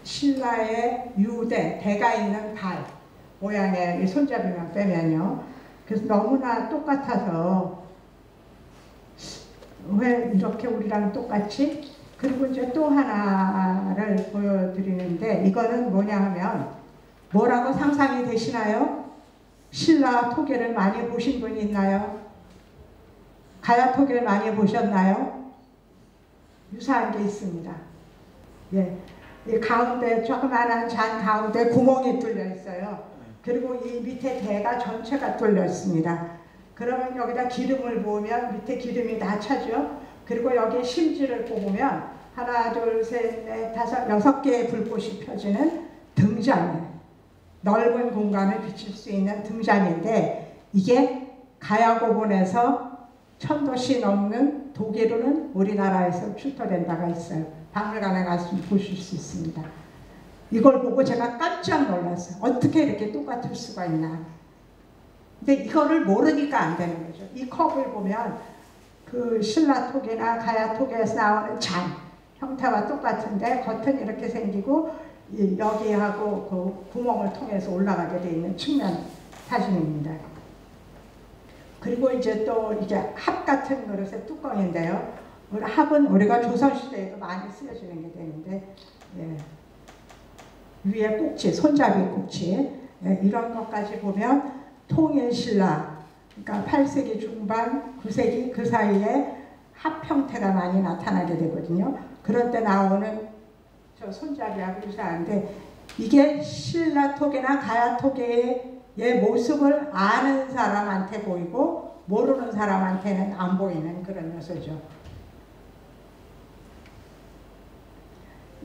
신라의 유대, 대가 있는 발 모양의 이 손잡이만 빼면요. 그래서 너무나 똑같아서 왜 이렇게 우리랑 똑같지? 그리고 이제 또 하나를 보여드리는데 이거는 뭐냐 하면 뭐라고 상상이 되시나요? 신라 토개를 많이 보신 분이 있나요? 가야 토개를 많이 보셨나요? 유사한 게 있습니다. 예, 이 가운데 조그마한 잔 가운데 구멍이 뚫려 있어요. 그리고 이 밑에 대가 전체가 뚫려 있습니다. 그러면 여기다 기름을 부으면 밑에 기름이 다 차죠. 그리고 여기 심지를 뽑으면 하나, 둘, 셋, 넷, 다섯, 6개의 불꽃이 펴지는 등잔이에요. 넓은 공간을 비칠 수 있는 등잔인데 이게 가야고본에서 1000도씨 넘는 독일어는 우리나라에서 출토된 바가 있어요. 박물관에 가서 보실 수 있습니다. 이걸 보고 제가 깜짝 놀랐어요. 어떻게 이렇게 똑같을 수가 있나. 근데 이거를 모르니까 안 되는 거죠. 이 컵을 보면 그 신라 토기나 가야 토기에서 나오는 잔 형태와 똑같은데 겉은 이렇게 생기고 여기하고 그 구멍을 통해서 올라가게 되어 있는 측면 사진입니다. 그리고 이제 또 이게 합 같은 그릇의 뚜껑인데요. 합은 우리가 조선시대에도 많이 쓰여지는 게 되는데 예. 위에 꼭지, 손잡이 꼭지 예. 이런 것까지 보면 통일신라 그러니까 8세기 중반, 9세기 그 사이에 합 형태가 많이 나타나게 되거든요. 그런 때 나오는 저 손잡이하고 유사한데 이게 신라 토개나 가야 토개의 모습을 아는 사람한테 보이고 모르는 사람한테는 안 보이는 그런 요소죠.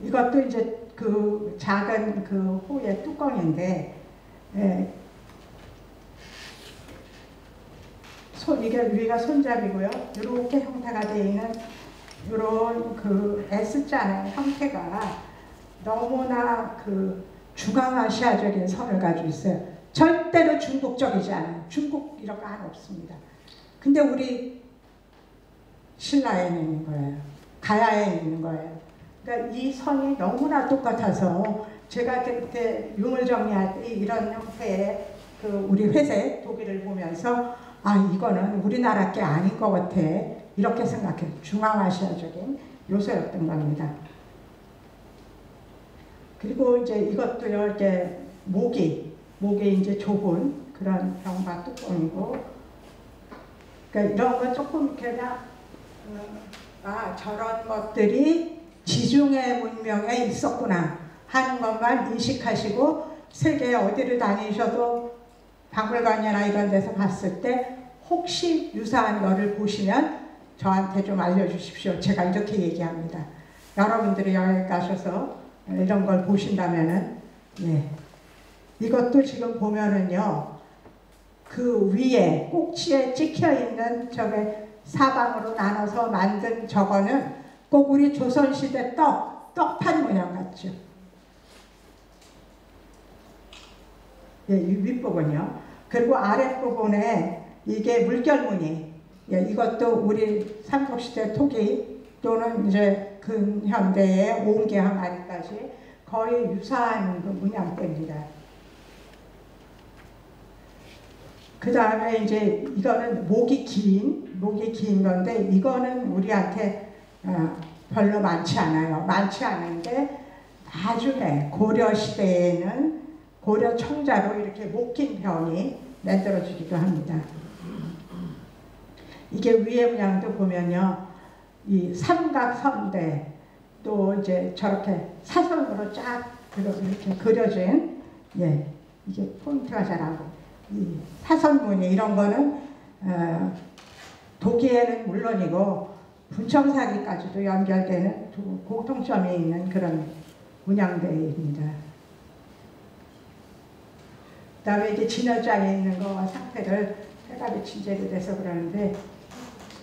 이것도 이제 그 작은 그 호의 뚜껑인데 이게 위가 손잡이고요. 이렇게 형태가 되어 있는 이런 그 S자의 형태가 너무나 그 중앙아시아적인 선을 가지고 있어요. 절대로 중국적이지 않아요. 중국 이런 거 하나 없습니다. 근데 우리 신라에는 있는 거예요. 가야에 있는 거예요. 그러니까 이 선이 너무나 똑같아서 제가 그때 유물 정리할 때 이런 형태의 그 우리 회색 독일을 보면서 아 이거는 우리나라 게 아닌 것 같아 이렇게 생각해요. 중앙아시아적인 요소였던 겁니다. 그리고 이제 이것도요 이렇게 목이 이제 좁은 그런 병과 뚜껑이고 그러니까 이런 거 조금 그냥 저런 것들이 지중해 문명에 있었구나 하는 것만 인식하시고 세계 어디를 다니셔도 박물관이나 이런 데서 봤을 때 혹시 유사한 거를 보시면 저한테 좀 알려주십시오. 제가 이렇게 얘기합니다. 여러분들이 여행 가셔서 이런 걸 보신다면은 예. 이것도 지금 보면은요 그 위에 꼭지에 찍혀있는 저게 사방으로 나눠서 만든 저거는 꼭 우리 조선시대 떡판 모양 같죠. 예, 이 윗부분이요. 그리고 아랫부분에 이게 물결무늬. 예, 이것도 우리 삼국시대 토기 또는 이제 근현대의 옹기 항아리까지 거의 유사한 그 문양대입니다. 그 다음에 이제 이거는 목이 긴 건데 이거는 우리한테 별로 많지 않아요. 많지 않은데 나중에 고려시대에는 고려 청자로 이렇게 목 긴 병이 만들어지기도 합니다. 이게 위에 문양도 보면요. 이 삼각선대 또 이제 저렇게 사선으로 쫙 이렇게 그려진 예, 이게 포인트가 잘 안 보여요. 이 사선무늬 이런 거는 독일에는 물론이고 분청사기까지도 연결되는 두 공통점이 있는 그런 문양대입니다. 그 다음에 이제 진열장에 있는 거 상태를 해가 비친 재로 돼서 그러는데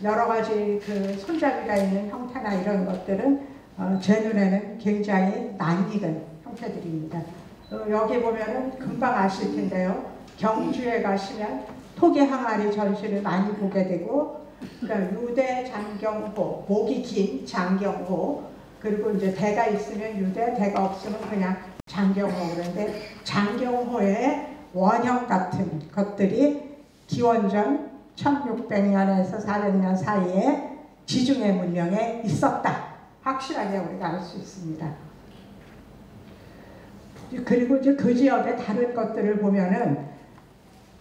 여러 가지 그 손잡이가 있는 형태나 이런 것들은 제 눈에는 굉장히 낯익은 형태들입니다. 여기 보면은 금방 아실 텐데요. 경주에 가시면 토기 항아리 전시를 많이 보게 되고, 그러니까 유대 장경호, 목이 긴 장경호, 그리고 이제 대가 있으면 유대, 대가 없으면 그냥 장경호. 그런데 장경호의 원형 같은 것들이 기원전 1600년에서 400년 사이에 지중해 문명에 있었다. 확실하게 우리가 알 수 있습니다. 그리고 이제 그 지역의 다른 것들을 보면은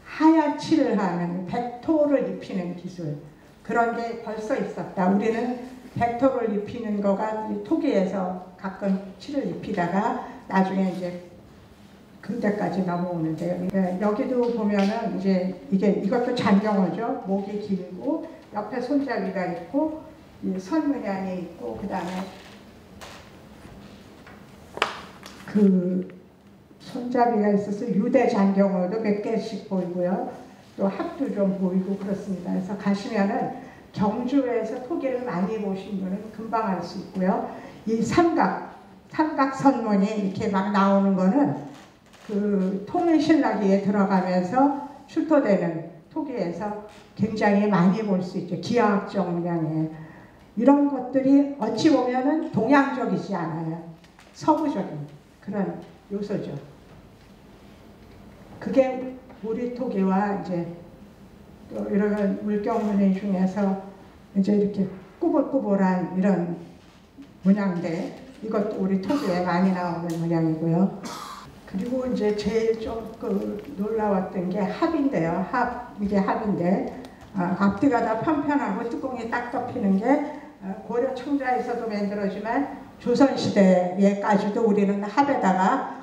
하얀 칠을 하는 백토를 입히는 기술, 그런 게 벌써 있었다. 우리는 백토를 입히는 거가 토기에서 가끔 칠을 입히다가 나중에 이제 근대까지 넘어오는데요. 여기도 보면은 이제 이것도 장경호죠. 목이 길고 옆에 손잡이가 있고 선문양이 있고, 그 다음에 그 손잡이가 있어서 유대 장경호도 몇 개씩 보이고요. 또 합도 좀 보이고 그렇습니다. 그래서 가시면은 경주에서 토기를 많이 보신 분은 금방 알 수 있고요. 이 삼각선문이 이렇게 막 나오는 거는 그 통일신라기에 들어가면서 출토되는 토기에서 굉장히 많이 볼 수 있죠. 기하학적 문양에 이런 것들이 어찌 보면은 동양적이지 않아요. 서구적인 그런 요소죠. 그게 우리 토기와 이제 또 이런 물경문의 중에서 이제 이렇게 꾸불꾸불한 이런 문양들, 이것도 우리 토기에 많이 나오는 문양이고요. 그리고 이제 제일 좀 그 놀라웠던 게 합인데요. 이게 합인데 앞뒤가 다 편편하고 뚜껑이 딱 덮이는 게 고려 청자에서도 만들어지만 조선시대에까지도 우리는 합에다가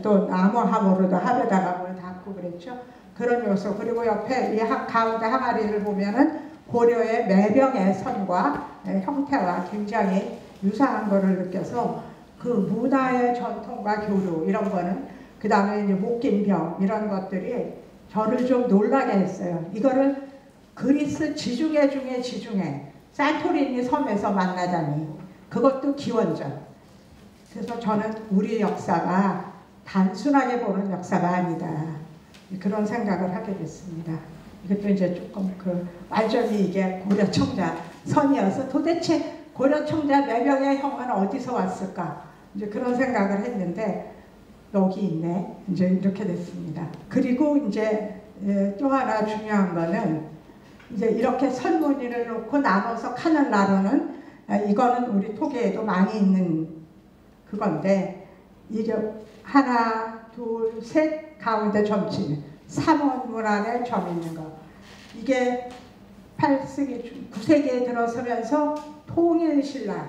또 나무함으로도 합에다가 뭘 닫고 그랬죠. 그런 요소. 그리고 옆에 이 가운데 항아리를 보면은 고려의 매병의 선과 형태와 굉장히 유사한 거를 느껴서 그 문화의 전통과 교류 이런 거는, 그 다음에 이제 목긴병 이런 것들이 저를 좀 놀라게 했어요. 이거를 그리스 지중해 중에 지중해 산토리니 섬에서 만나다니, 그것도 기원전. 그래서 저는 우리 역사가 단순하게 보는 역사가 아니다, 그런 생각을 하게 됐습니다. 이것도 이제 조금 완전히 이게 고려 청자 선이어서 도대체 고려 청자 매병의 형은 어디서 왔을까, 이제 그런 생각을 했는데 여기 있네, 이제 이렇게 됐습니다. 그리고 이제 또 하나 중요한 거는 이제 이렇게 선무늬를 놓고 나눠서 칸을 나누는, 이거는 우리 토기에도 많이 있는 그건데, 이게 하나, 둘, 셋 가운데 점치는 3원문 안에 점 있는 거, 이게 8세기, 9세기에 들어서면서 통일신라기에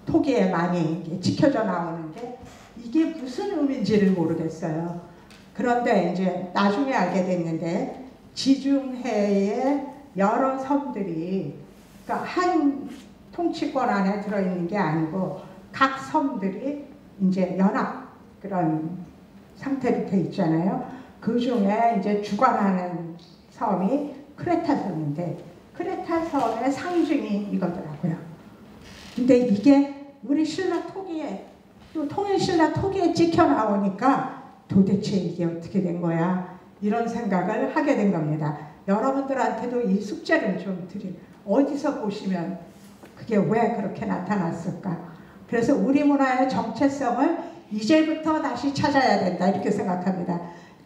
토기에 많이 찍혀져 나오는 게 이게 무슨 의미인지를 모르겠어요. 그런데 이제 나중에 알게 됐는데 지중해의 여러 섬들이, 그러니까 한 통치권 안에 들어있는 게 아니고 각 섬들이 이제 연합 그런 상태로 돼 있잖아요. 그 중에 이제 주관하는 섬이 크레타 섬인데, 크레타 섬의 상징이 이거더라고요. 근데 이게 우리 신라 토기에, 또 통일신라 토기에 찍혀 나오니까 도대체 이게 어떻게 된 거야, 이런 생각을 하게 된 겁니다. 여러분들한테도 이 숙제를 좀 어디서 보시면 그게 왜 그렇게 나타났을까. 그래서 우리 문화의 정체성을 이제부터 다시 찾아야 된다, 이렇게 생각합니다.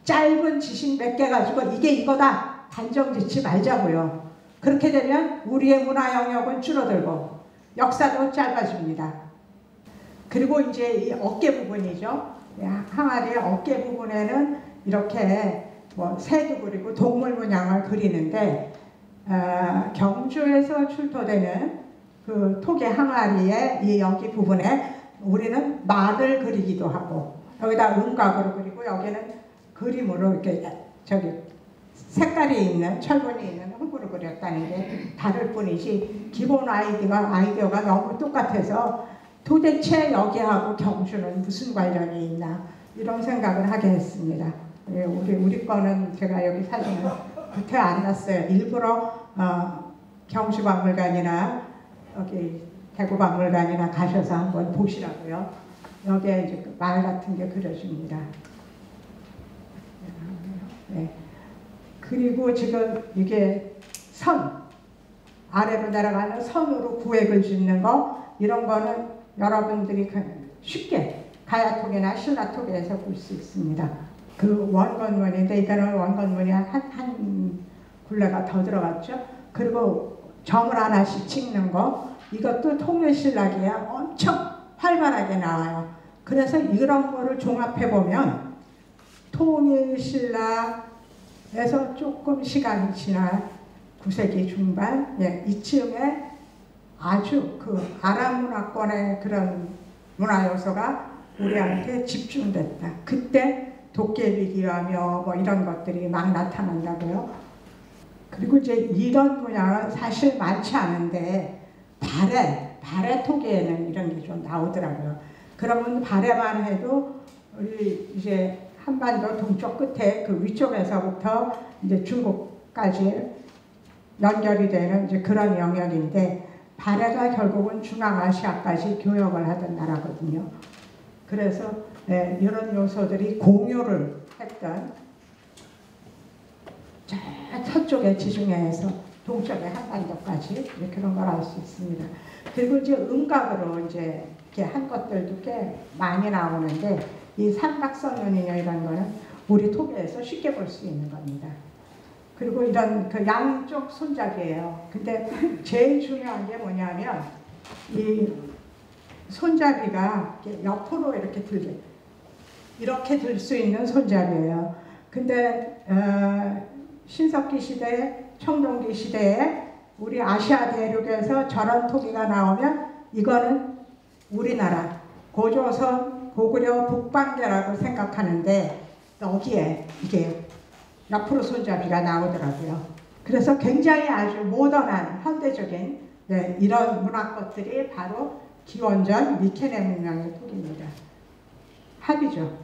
짧은 지식 몇 개 가지고 이게 이거다 단정 짓지 말자고요. 그렇게 되면 우리의 문화 영역은 줄어들고 역사도 짧아집니다. 그리고 이제 이 어깨 부분이죠. 항아리의 어깨 부분에는 이렇게 새도 그리고 동물 문양을 그리는데, 경주에서 출토되는 그 토기 항아리의 이 여기 부분에 우리는 말을 그리기도 하고, 여기다 음각으로 그리고 여기는 그림으로 이렇게 색깔이 있는 철분이 있는 흙으로 그렸다는 게 다를 뿐이지 기본 아이디어가 너무 똑같아서 도대체 여기하고 경주는 무슨 관련이 있나 이런 생각을 하게 했습니다. 우리 거는 제가 여기 사진을 겉에 안 놨어요. 일부러 경주박물관이나 여기 대구박물관이나 가셔서 한번 보시라고요. 여기에 이제 그 말 같은 게 그려집니다. 네. 그리고 지금 이게 선, 아래로 내려가는 선으로 구획을 짓는 거, 이런 거는 여러분들이 쉽게 가야톡이나 신라톡에서 볼 수 있습니다. 그 원건문인데 이거는 원건문이 한 굴레가 더 들어갔죠. 그리고 점을 하나씩 찍는 거, 이것도 통일신라기에 엄청 활발하게 나와요. 그래서 이런 거를 종합해 보면 통일신라에서 조금 시간이 지난 9세기 중반, 이쯤에 아주 그 아랍 문화권의 그런 문화 요소가 우리한테 집중됐다. 그때 도깨비 기하며 뭐 이런 것들이 막 나타난다고요. 그리고 이제 이런 문양은 사실 많지 않은데 발해 토기에는 이런 게 좀 나오더라고요. 그러면 발해만 해도 우리 이제 한반도 동쪽 끝에 그 위쪽에서부터 이제 중국까지 연결이 되는 이제 그런 영역인데, 발해가 결국은 중앙아시아까지 교역을 하던 나라거든요. 그래서 이런 요소들이 공유를 했던 저 서쪽의 지중해에서 동쪽의 한반도까지 그런 걸 알 수 있습니다. 그리고 이제 음각으로 이제 이렇게 한 것들도 꽤 많이 나오는데, 이 삼각선윤이녀 이런 거는 우리 토기에서 쉽게 볼 수 있는 겁니다. 그리고 이런 그 양쪽 손잡이에요. 근데 제일 중요한 게 뭐냐면 이 손잡이가 옆으로 이렇게 들 수 있는 손잡이에요. 근데 신석기 시대, 청동기 시대에 우리 아시아 대륙에서 저런 토기가 나오면 이거는 우리나라 고조선, 고구려, 북방계라고 생각하는데, 여기에 이게 옆으로 손잡이가 나오더라고요. 그래서 굉장히 아주 모던한 현대적인 이런 문화 것들이 바로 기원전 미케네 문명의 토기입니다. 합이죠.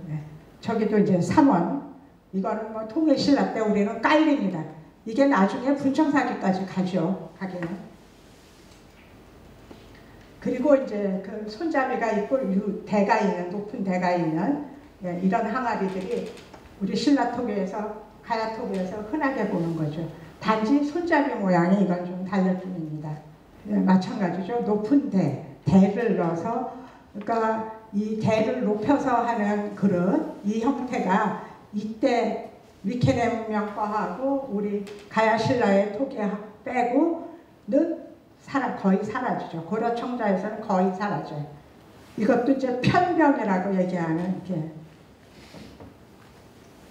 저기도 이제 삼원, 이거는 뭐 통일신라 때 우리는 깔립니다. 이게 나중에 분청사기까지 가죠. 가기는. 그리고 이제 그 손잡이가 있고 대가 있는, 높은 대가 있는 이런 항아리들이 우리 신라토기에서, 가야토기에서 흔하게 보는 거죠. 단지 손잡이 모양이 이건 좀 다를 뿐입니다. 마찬가지죠. 높은 대를 넣어서, 그러니까 이 대를 높여서 하는 그릇, 이 형태가 이때 미케네 문명과하고 우리 가야신라의 토기 빼고는 거의 사라지죠. 고려 청자에서는 거의 사라져요. 이것도 이제 편병이라고 얘기하는 게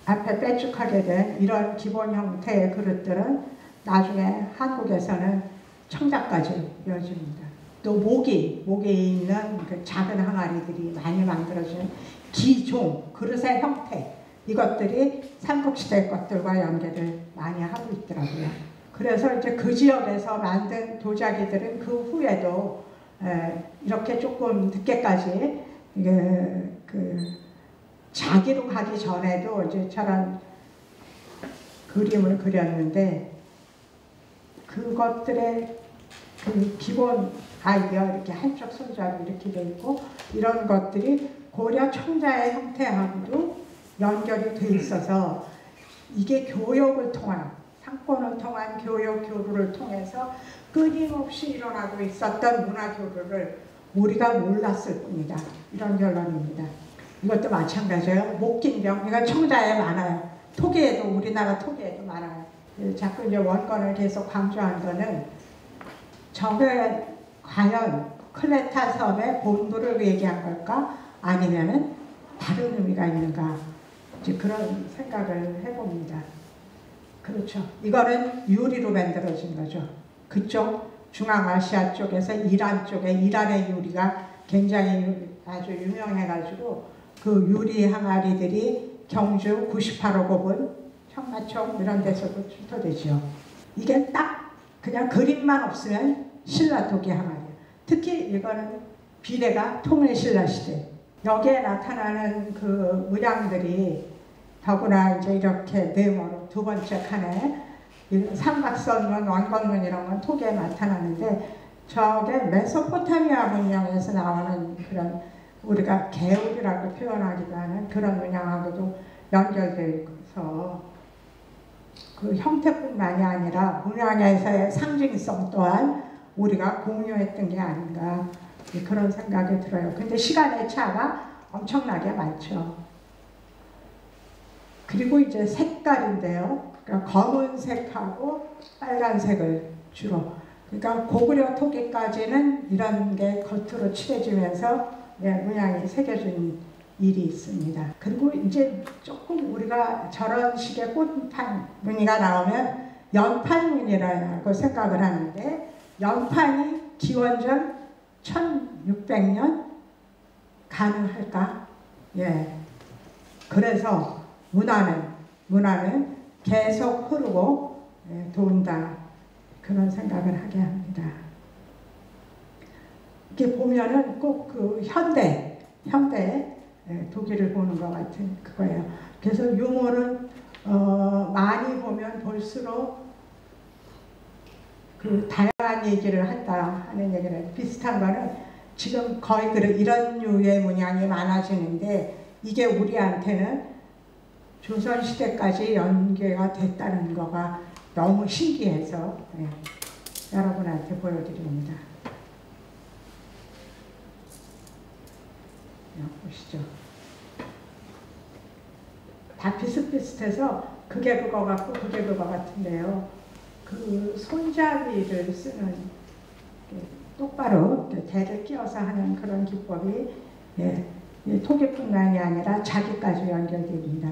앞에 빼쭉하게 된 이런 기본 형태의 그릇들은 나중에 한국에서는 청자까지 이어집니다. 또 목이 있는 그 작은 항아리들이 많이 만들어진 기종, 그릇의 형태, 이것들이 삼국시대 것들과 연계를 많이 하고 있더라고요. 그래서 이제 그 지역에서 만든 도자기들은 그 후에도 이렇게 조금 늦게까지 자기로 가기 전에도 이제 저런 그림을 그렸는데, 그것들의 그 기본 아이디어, 이렇게 한쪽 손잡이 이렇게 돼 있고, 이런 것들이 고려 청자의 형태하고도 연결이 돼 있어서 이게 교역을 통한, 상권을 통한 교류를 통해서 끊임없이 일어나고 있었던 문화 교류를 우리가 몰랐을 뿐이다. 이런 결론입니다. 이것도 마찬가지예요. 목긴병, 이건 청자에 많아요. 토기에도, 우리나라 토기에도 많아요. 자꾸 이제 원건을 계속 강조한 거는 저게 과연 클레타 섬의 본부를 얘기한 걸까? 아니면은 다른 의미가 있는가? 이제 그런 생각을 해봅니다. 그렇죠. 이거는 유리로 만들어진 거죠. 그쪽 중앙아시아 쪽에서 이란 쪽에, 이란의 유리가 굉장히 아주 유명해가지고 그 유리 항아리들이 경주 98호 곱은 현마총 이런 데서도 출토되죠. 이게 딱 그냥 그림만 없으면 신라 토기 항아리예요. 특히 이거는 비례가 통일신라 시대. 여기에 나타나는 그 문양들이 더구나 이제 이렇게 네모로 두 번째 칸에 삼각선문, 원건문 이런 건 토기에 나타나는데 저게 메소포타미아 문명에서 나오는 그런 우리가 개울이라고 표현하기도 하는 그런 문양하고도 연결되어서 그 형태뿐만이 아니라 문양에서의 상징성 또한 우리가 공유했던 게 아닌가 그런 생각이 들어요. 근데 시간의 차가 엄청나게 많죠. 그리고 이제 색깔인데요. 그러니까 검은색하고 빨간색을 주로. 그러니까 고구려 토기까지는 이런 게 겉으로 칠해지면서 문양이 새겨진 일이 있습니다. 그리고 이제 조금 우리가 저런 식의 꽃판 무늬가 나오면 연판무늬라고 생각을 하는데 연판이 기원전 1600년 가능할까? 예. 그래서 문화는 계속 흐르고 돈다. 그런 생각을 하게 합니다. 이렇게 보면은 꼭 그 현대 독일을 보는 것 같은 그거예요. 그래서 유물은 많이 보면 볼수록 그 다양한 얘기를 한다 하는 얘기를 비슷한 거는 지금 거의 이런 류의 문양이 많아지는데 이게 우리한테는 조선시대까지 연계가 됐다는 거가 너무 신기해서 여러분한테 보여드립니다. 보시죠. 다 비슷비슷해서 그게 그거 같고 그게 그거 같은데요. 그 손잡이를 쓰는 똑바로 대를 끼워서 하는 그런 기법이 토기뿐만이 아니라 자기까지 연결됩니다.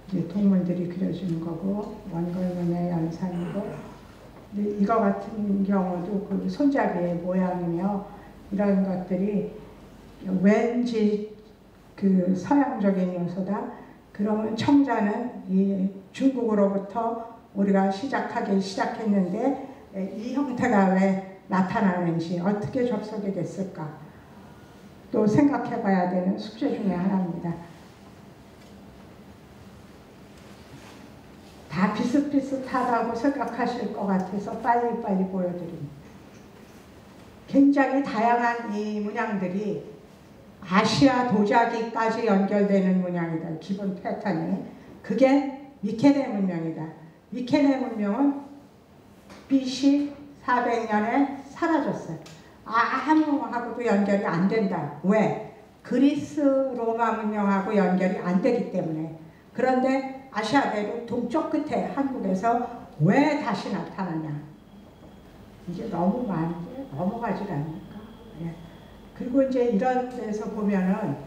이제 동물들이 그려지는 거고 원걸문의 연산이고 이거 같은 경우도 그 손잡이의 모양이며 이런 것들이 왠지 그 서양적인 요소다. 그러면 청자는 이 중국으로부터 우리가 시작했는데 이 형태가 왜 나타나는지 어떻게 접속이 됐을까 또 생각해 봐야 되는 숙제 중에 하나입니다. 다 비슷비슷하다고 생각하실 것 같아서 빨리빨리 보여드립니다. 굉장히 다양한 이 문양들이 아시아 도자기까지 연결되는 문양이다. 기본 패턴이. 그게 미케네 문명이다. 미케네 문명은 BC 400년에 사라졌어요. 아무하고도 연결이 안 된다. 왜? 그리스 로마 문명하고 연결이 안 되기 때문에. 그런데 아시아대륙 동쪽 끝에 한국에서 왜 다시 나타나냐. 이게 너무 많은데 넘어가질 않으니까. 그리고 이제 이런 데서 보면은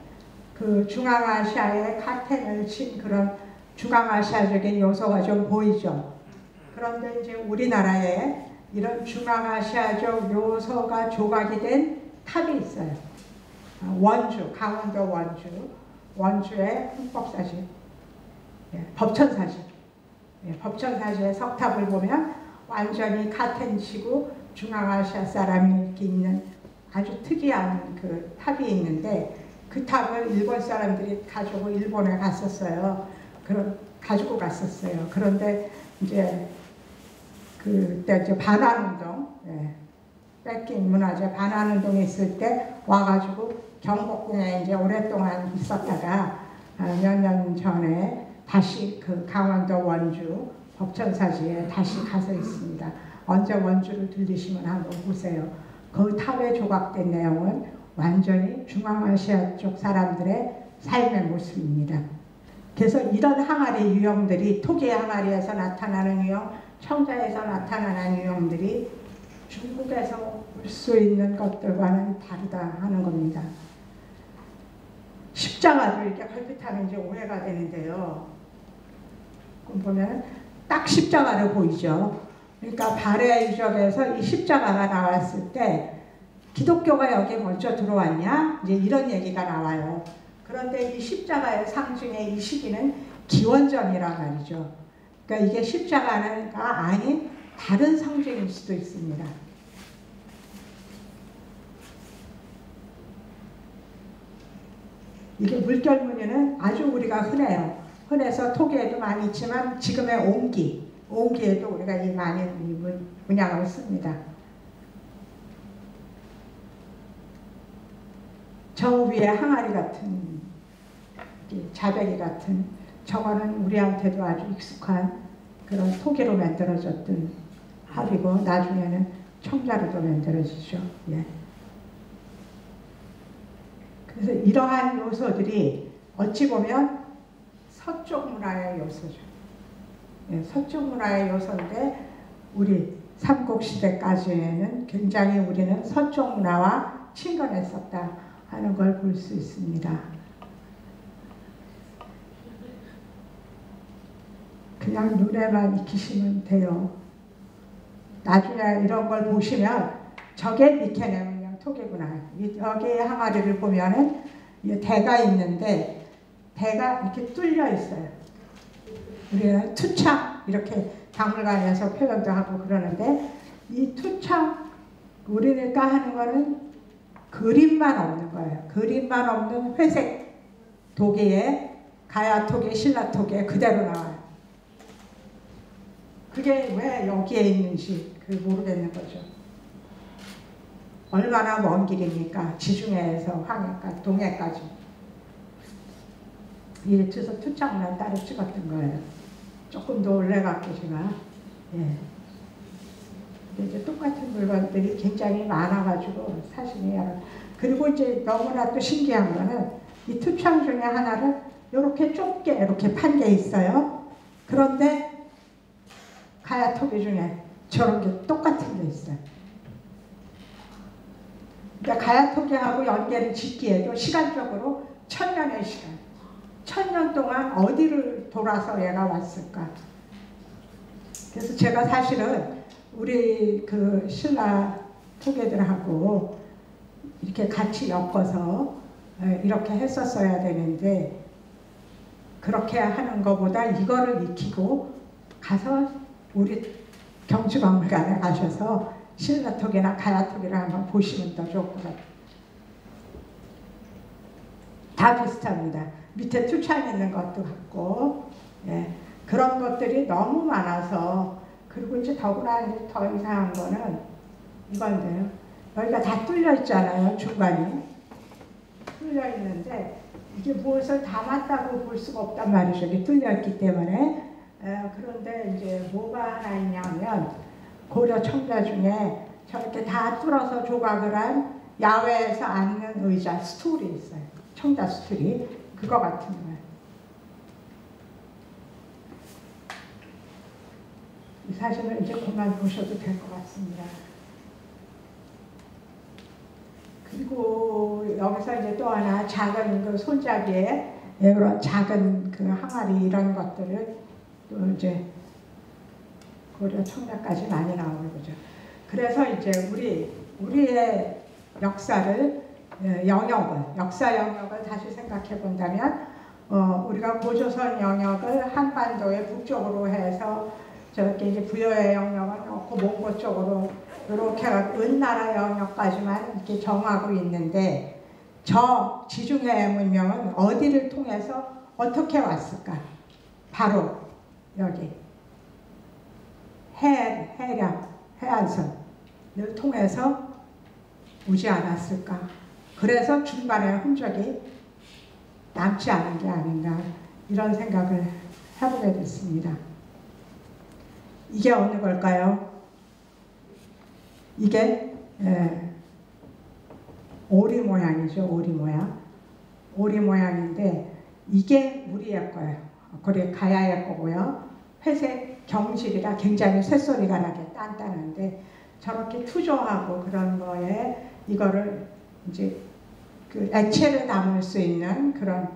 그 중앙아시아에 카텐을 친 그런 중앙아시아적인 요소가 좀 보이죠. 그런데 이제 우리나라에 이런 중앙아시아적 요소가 조각이 된 탑이 있어요. 원주, 강원도 원주의 흠법사진, 법천사진. 법천사진의 석탑을 보면 완전히 카텐치고 중앙아시아 사람이 이렇게 있는 아주 특이한 그 탑이 있는데 그 탑을 일본 사람들이 가지고 일본에 갔었어요. 가지고 갔었어요. 그런데 이제 그때 이제 반환운동, 뺏긴 문화재 반환운동이 있을 때 와가지고 경복궁에 이제 오랫동안 있었다가 몇 년 전에 다시 그 강원도 원주 법천사지에 다시 가서 있습니다. 언제 원주를 들리시면 한번 보세요. 그 탑에 조각된 내용은 완전히 중앙아시아 쪽 사람들의 삶의 모습입니다. 그래서 이런 항아리 유형들이 토기 항아리에서 나타나는 유형, 청자에서 나타나는 유형들이 중국에서 볼 수 있는 것들과는 다르다 하는 겁니다. 십자가도 이렇게 걸핏하면 이제 오해가 되는데요. 보면 딱 십자가를 보이죠. 그러니까 발해 유적에서 이 십자가가 나왔을 때 기독교가 여기 먼저 들어왔냐? 이제 이런 얘기가 나와요. 그런데 이 십자가의 상징의 이 시기는 기원전이란 말이죠. 그러니까 이게 십자가가 아닌 다른 상징일 수도 있습니다. 이게 물결무늬는 아주 우리가 흔해요. 흔해서 토기에도 많이 있지만 지금의 옹기에도 우리가 이 많이 문양을 씁니다. 저 위에 항아리 같은, 자배기 같은, 저거는 우리한테도 아주 익숙한 그런 토기로 만들어졌던 합이고, 나중에는 청자로도 만들어지죠. 예. 그래서 이러한 요소들이 어찌 보면 서쪽 문화의 요소죠. 예, 서쪽 문화의 요소인데 우리 삼국시대까지는 굉장히 우리는 서쪽 문화와 친근했었다 하는 걸 볼 수 있습니다. 그냥 눈에만 익히시면 돼요. 나중에 이런 걸 보시면 저게 니케네 문양 토기구나. 여기 항아리를 보면은 대가 있는데 대가 이렇게 뚫려 있어요. 우리는 투창 이렇게 박물관에서 표현도 하고 그러는데 이 투창 우리가 하는 거는 그림만 없는 거예요. 그림만 없는 회색 도계에 가야 토계, 신라 토계 그대로 나와요. 그게 왜 여기에 있는지 모르겠는 거죠. 얼마나 먼 길입니까? 지중해에서 황해까지, 동해까지. 이 주소 투창만 따로 찍었던 거예요. 조금 더 올라갔고 제가. 예. 이제 똑같은 물건들이 굉장히 많아가지고 사실이 그리고 이제 너무나 또 신기한 거는 이 투창 중에 하나를 이렇게 좁게 이렇게 판 게 있어요. 그런데 가야 토기 중에 저런 게 똑같은 게 있어요. 그러니까 가야 토기하고 연계를 짓기에도 시간적으로 1000년의 시간. 1000년 동안 어디를 돌아서 얘가 왔을까? 그래서 제가 사실은 우리 그 신라 토기들하고 이렇게 같이 엮어서 이렇게 했었어야 되는데 그렇게 하는 것보다 이거를 익히고 가서 우리 경주박물관에 가셔서 신라 토기나 가야 토기를 한번 보시면 더 좋을 것 같아요. 다 비슷합니다. 밑에 투창 있는 것도 같고, 예, 그런 것들이 너무 많아서 그리고 이제 더구나 이제 더 이상한 거는 이건데요. 여기가 다 뚫려 있잖아요. 중간이 뚫려 있는데 이게 무엇을 담았다고 볼 수가 없단 말이죠. 이게 뚫려 있기 때문에. 그런데 이제 뭐가 하나 있냐면 고려 청자 중에 저렇게 다 뚫어서 조각을 한 야외에서 앉는 의자 스툴이 있어요. 청자 스툴이 그거 같은 거예요. 이 사진을 이제 그만 보셔도 될 것 같습니다. 그리고 여기서 이제 또 하나 작은 그 손잡이에 그런 작은 그 항아리 이런 것들을 또 이제 고려 청자까지 많이 나오는 거죠. 그래서 이제 우리의 역사를 역사 영역을 다시 생각해 본다면 우리가 고조선 영역을 한반도의 북쪽으로 해서 저렇게 이제 부여의 영역을 넣고 몽고 쪽으로 이렇게 은나라 영역까지만 이렇게 정하고 있는데 저 지중해 문명은 어디를 통해서 어떻게 왔을까? 바로 여기 해안선을 통해서 오지 않았을까? 그래서 중간에 흔적이 남지 않은 게 아닌가 이런 생각을 해보게 됐습니다. 이게 어느 걸까요? 이게 오리 모양이죠. 오리 모양. 오리 모양인데 이게 우리의 거예요. 그래 가야의 거고요. 회색 경질이라 굉장히 쇳소리가 나게 단단한데 저렇게 투조하고 그런 거에 이거를 이제 그 액체를 담을 수 있는 그런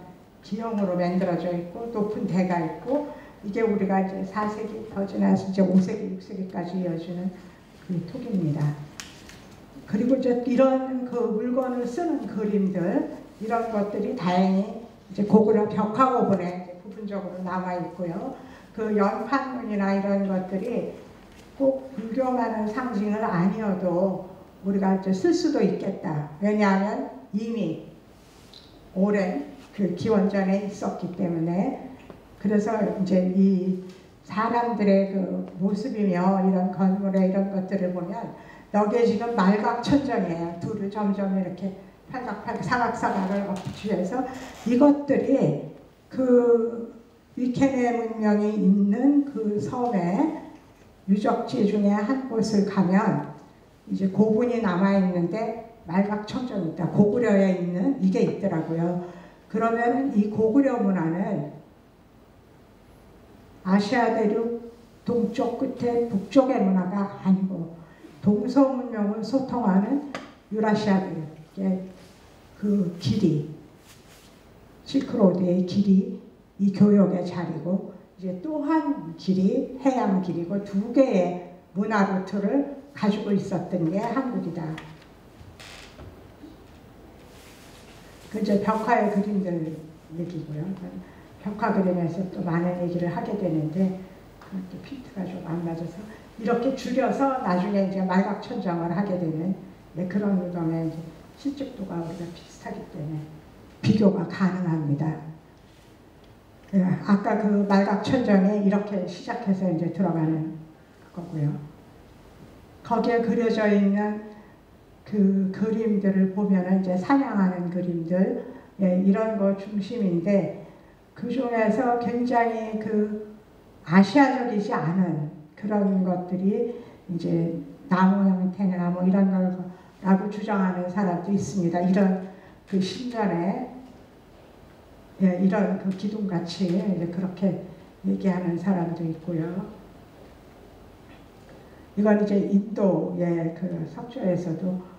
기형으로 만들어져 있고 높은 대가 있고 이게 우리가 이제 4세기 더 지나서 이제 5세기, 6세기까지 이어지는 그 토기입니다. 그리고 이제 이런 그 물건을 쓰는 그림들 이런 것들이 다행히 이제 고구려 벽화고분의 부분 부분적으로 남아 있고요. 그 연판문이나 이런 것들이 꼭 불교만은 상징은 아니어도 우리가 이제 쓸 수도 있겠다. 왜냐하면 이미 오랜 그 기원전에 있었기 때문에. 그래서 이제 이 사람들의 그 모습이며 이런 건물의 이런 것들을 보면 여기에 지금 말각천정이에요. 둘을 점점 이렇게 팔각팔각 사각사각을 엎치해서 이것들이 그 위케네 문명이 있는 그 섬의 유적지 중에 한 곳을 가면 이제 고분이 남아 있는데 말각천정이 있다. 고구려에 있는 이게 있더라고요. 그러면 이 고구려 문화는 아시아 대륙 동쪽 끝에 북쪽의 문화가 아니고 동서문명을 소통하는 유라시아 대륙의 그 길이, 실크로드의 길이 이 교역의 자리고, 이제 또 한 길이 해양 길이고, 두 개의 문화 루트를 가지고 있었던 게 한국이다. 그 이제 벽화의 그림들 얘기고요. 벽화 그림에서 또 많은 얘기를 하게 되는데 그것도 핀트가 좀 안 맞아서 이렇게 줄여서 나중에 이제 말각천정을 하게 되는 그런 무덤의 이제 실적도가 우리가 비슷하기 때문에 비교가 가능합니다. 아까 그 말각천정에 이렇게 시작해서 이제 들어가는 거고요. 거기에 그려져 있는 그 그림들을 보면은 이제 사냥하는 그림들, 이런 거 중심인데 그 중에서 굉장히 그 아시아적이지 않은 그런 것들이 이제 나무 형태나 뭐 이런 거라고 주장하는 사람도 있습니다. 이런 그 신전에 이런 그 기둥같이 이제 그렇게 얘기하는 사람도 있고요. 이건 이제 인도의 그 석조에서도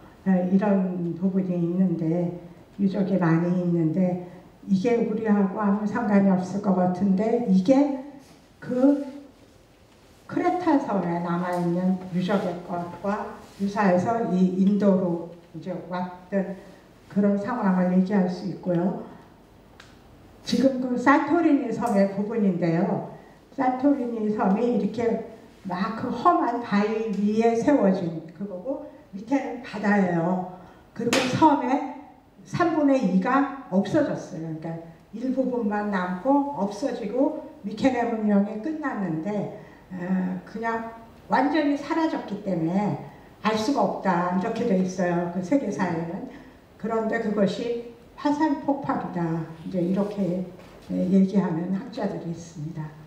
이런 부분이 있는데 유적이 많이 있는데 이게 우리하고 아무 상관이 없을 것 같은데 이게 그 크레타 섬에 남아있는 유적의 것과 유사해서 이 인도로 이제 왔던 그런 상황을 얘기할 수 있고요. 지금 그 산토리니 섬의 부분인데요. 산토리니 섬이 이렇게 막 그 험한 바위 위에 세워진 그거고 밑에는 바다예요. 그리고 섬의 3분의 2가 없어졌어요. 그러니까 일부분만 남고 없어지고 미케네 문명이 끝났는데 그냥 완전히 사라졌기 때문에 알 수가 없다 이렇게 돼 있어요. 그 세계사에는. 그런데 그것이 화산 폭발이다 이제 이렇게 얘기하는 학자들이 있습니다.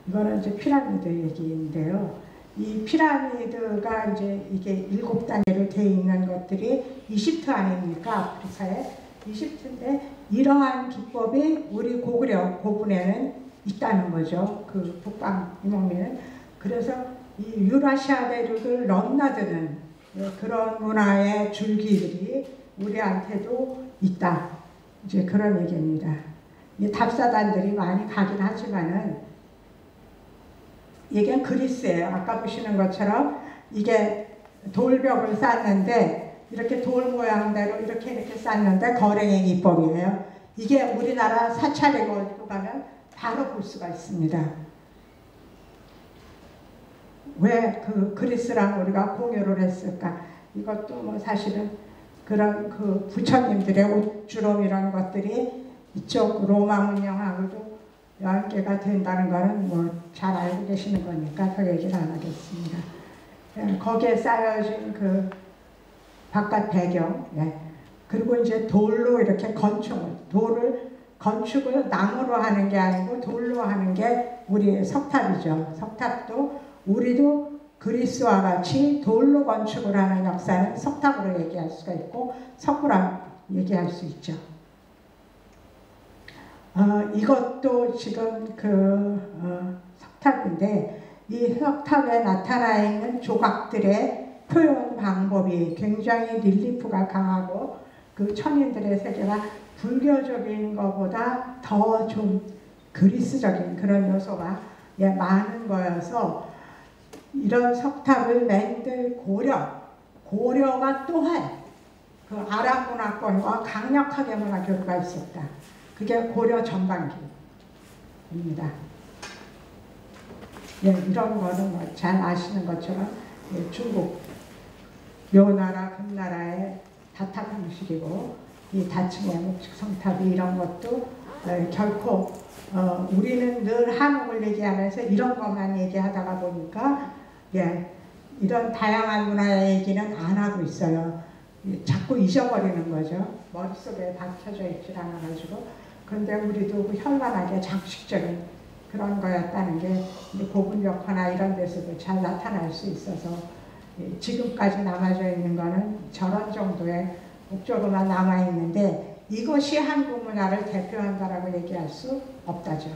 이거는 이제 피라미드 얘기인데요. 이 피라미드가 이제 이게 7단계로 되어 있는 것들이 이집트 아닙니까? 아프리카에. 이집트인데 이러한 기법이 우리 고구려 고분에는 있다는 거죠. 그 북방 이목미는. 그래서 이 유라시아 대륙을 넘나드는 그런 문화의 줄기들이 우리한테도 있다. 이제 그런 얘기입니다. 이 답사단들이 많이 가긴 하지만은 이게 그리스예요. 아까 보시는 것처럼 이게 돌벽을 쌓는데 이렇게 돌 모양대로 이렇게 쌓는데 거랭이 기법이에요. 이게 우리나라 사찰에 걸고 가면 바로 볼 수가 있습니다. 왜 그 그리스랑 우리가 공유를 했을까? 이것도 뭐 사실은 그런 그 부처님들의 옷주름 이런 것들이 이쪽 로마 문명하고도 연계가 된다는 거는 뭐 잘 알고 계시는 거니까 그 얘기를 안 하겠습니다. 거기에 쌓여진 그 바깥 배경, 그리고 이제 돌로 이렇게 건축을 나무로 하는 게 아니고 돌로 하는 게 우리의 석탑이죠. 석탑도 우리도 그리스와 같이 돌로 건축을 하는 역사는 석탑으로 얘기할 수가 있고 석굴암 얘기할 수 있죠. 이것도 지금 그 석탑인데 이 석탑에 나타나 있는 조각들의 표현 방법이 굉장히 릴리프가 강하고 그 천인들의 세계가 불교적인 것보다 더 좀 그리스적인 그런 요소가 많은 거여서 이런 석탑을 만들 고려가 또한 그 아랍 문화권과 강력하게 문화 교류가 있었다. 그게 고려 전반기입니다. 예, 이런 거는 뭐 잘 아시는 것처럼 예, 중국 묘나라, 금나라의 다탁 형식이고 이 다층의 목축성탑이 이런 것도 결코 우리는 늘 한옥을 얘기하면서 이런 것만 얘기하다가 보니까 예, 이런 다양한 문화의 얘기는 안 하고 있어요. 자꾸 잊어버리는 거죠. 머릿속에 박혀져 있지 않아가지고. 그런데 우리도 그 현란하게 장식적인 그런 거였다는 게 고분 벽화나 이런 데서도 잘 나타날 수 있어서 지금까지 남아져 있는 거는 저런 정도의 목조로만 남아있는데 이것이 한국 문화를 대표한다라고 얘기할 수 없다죠.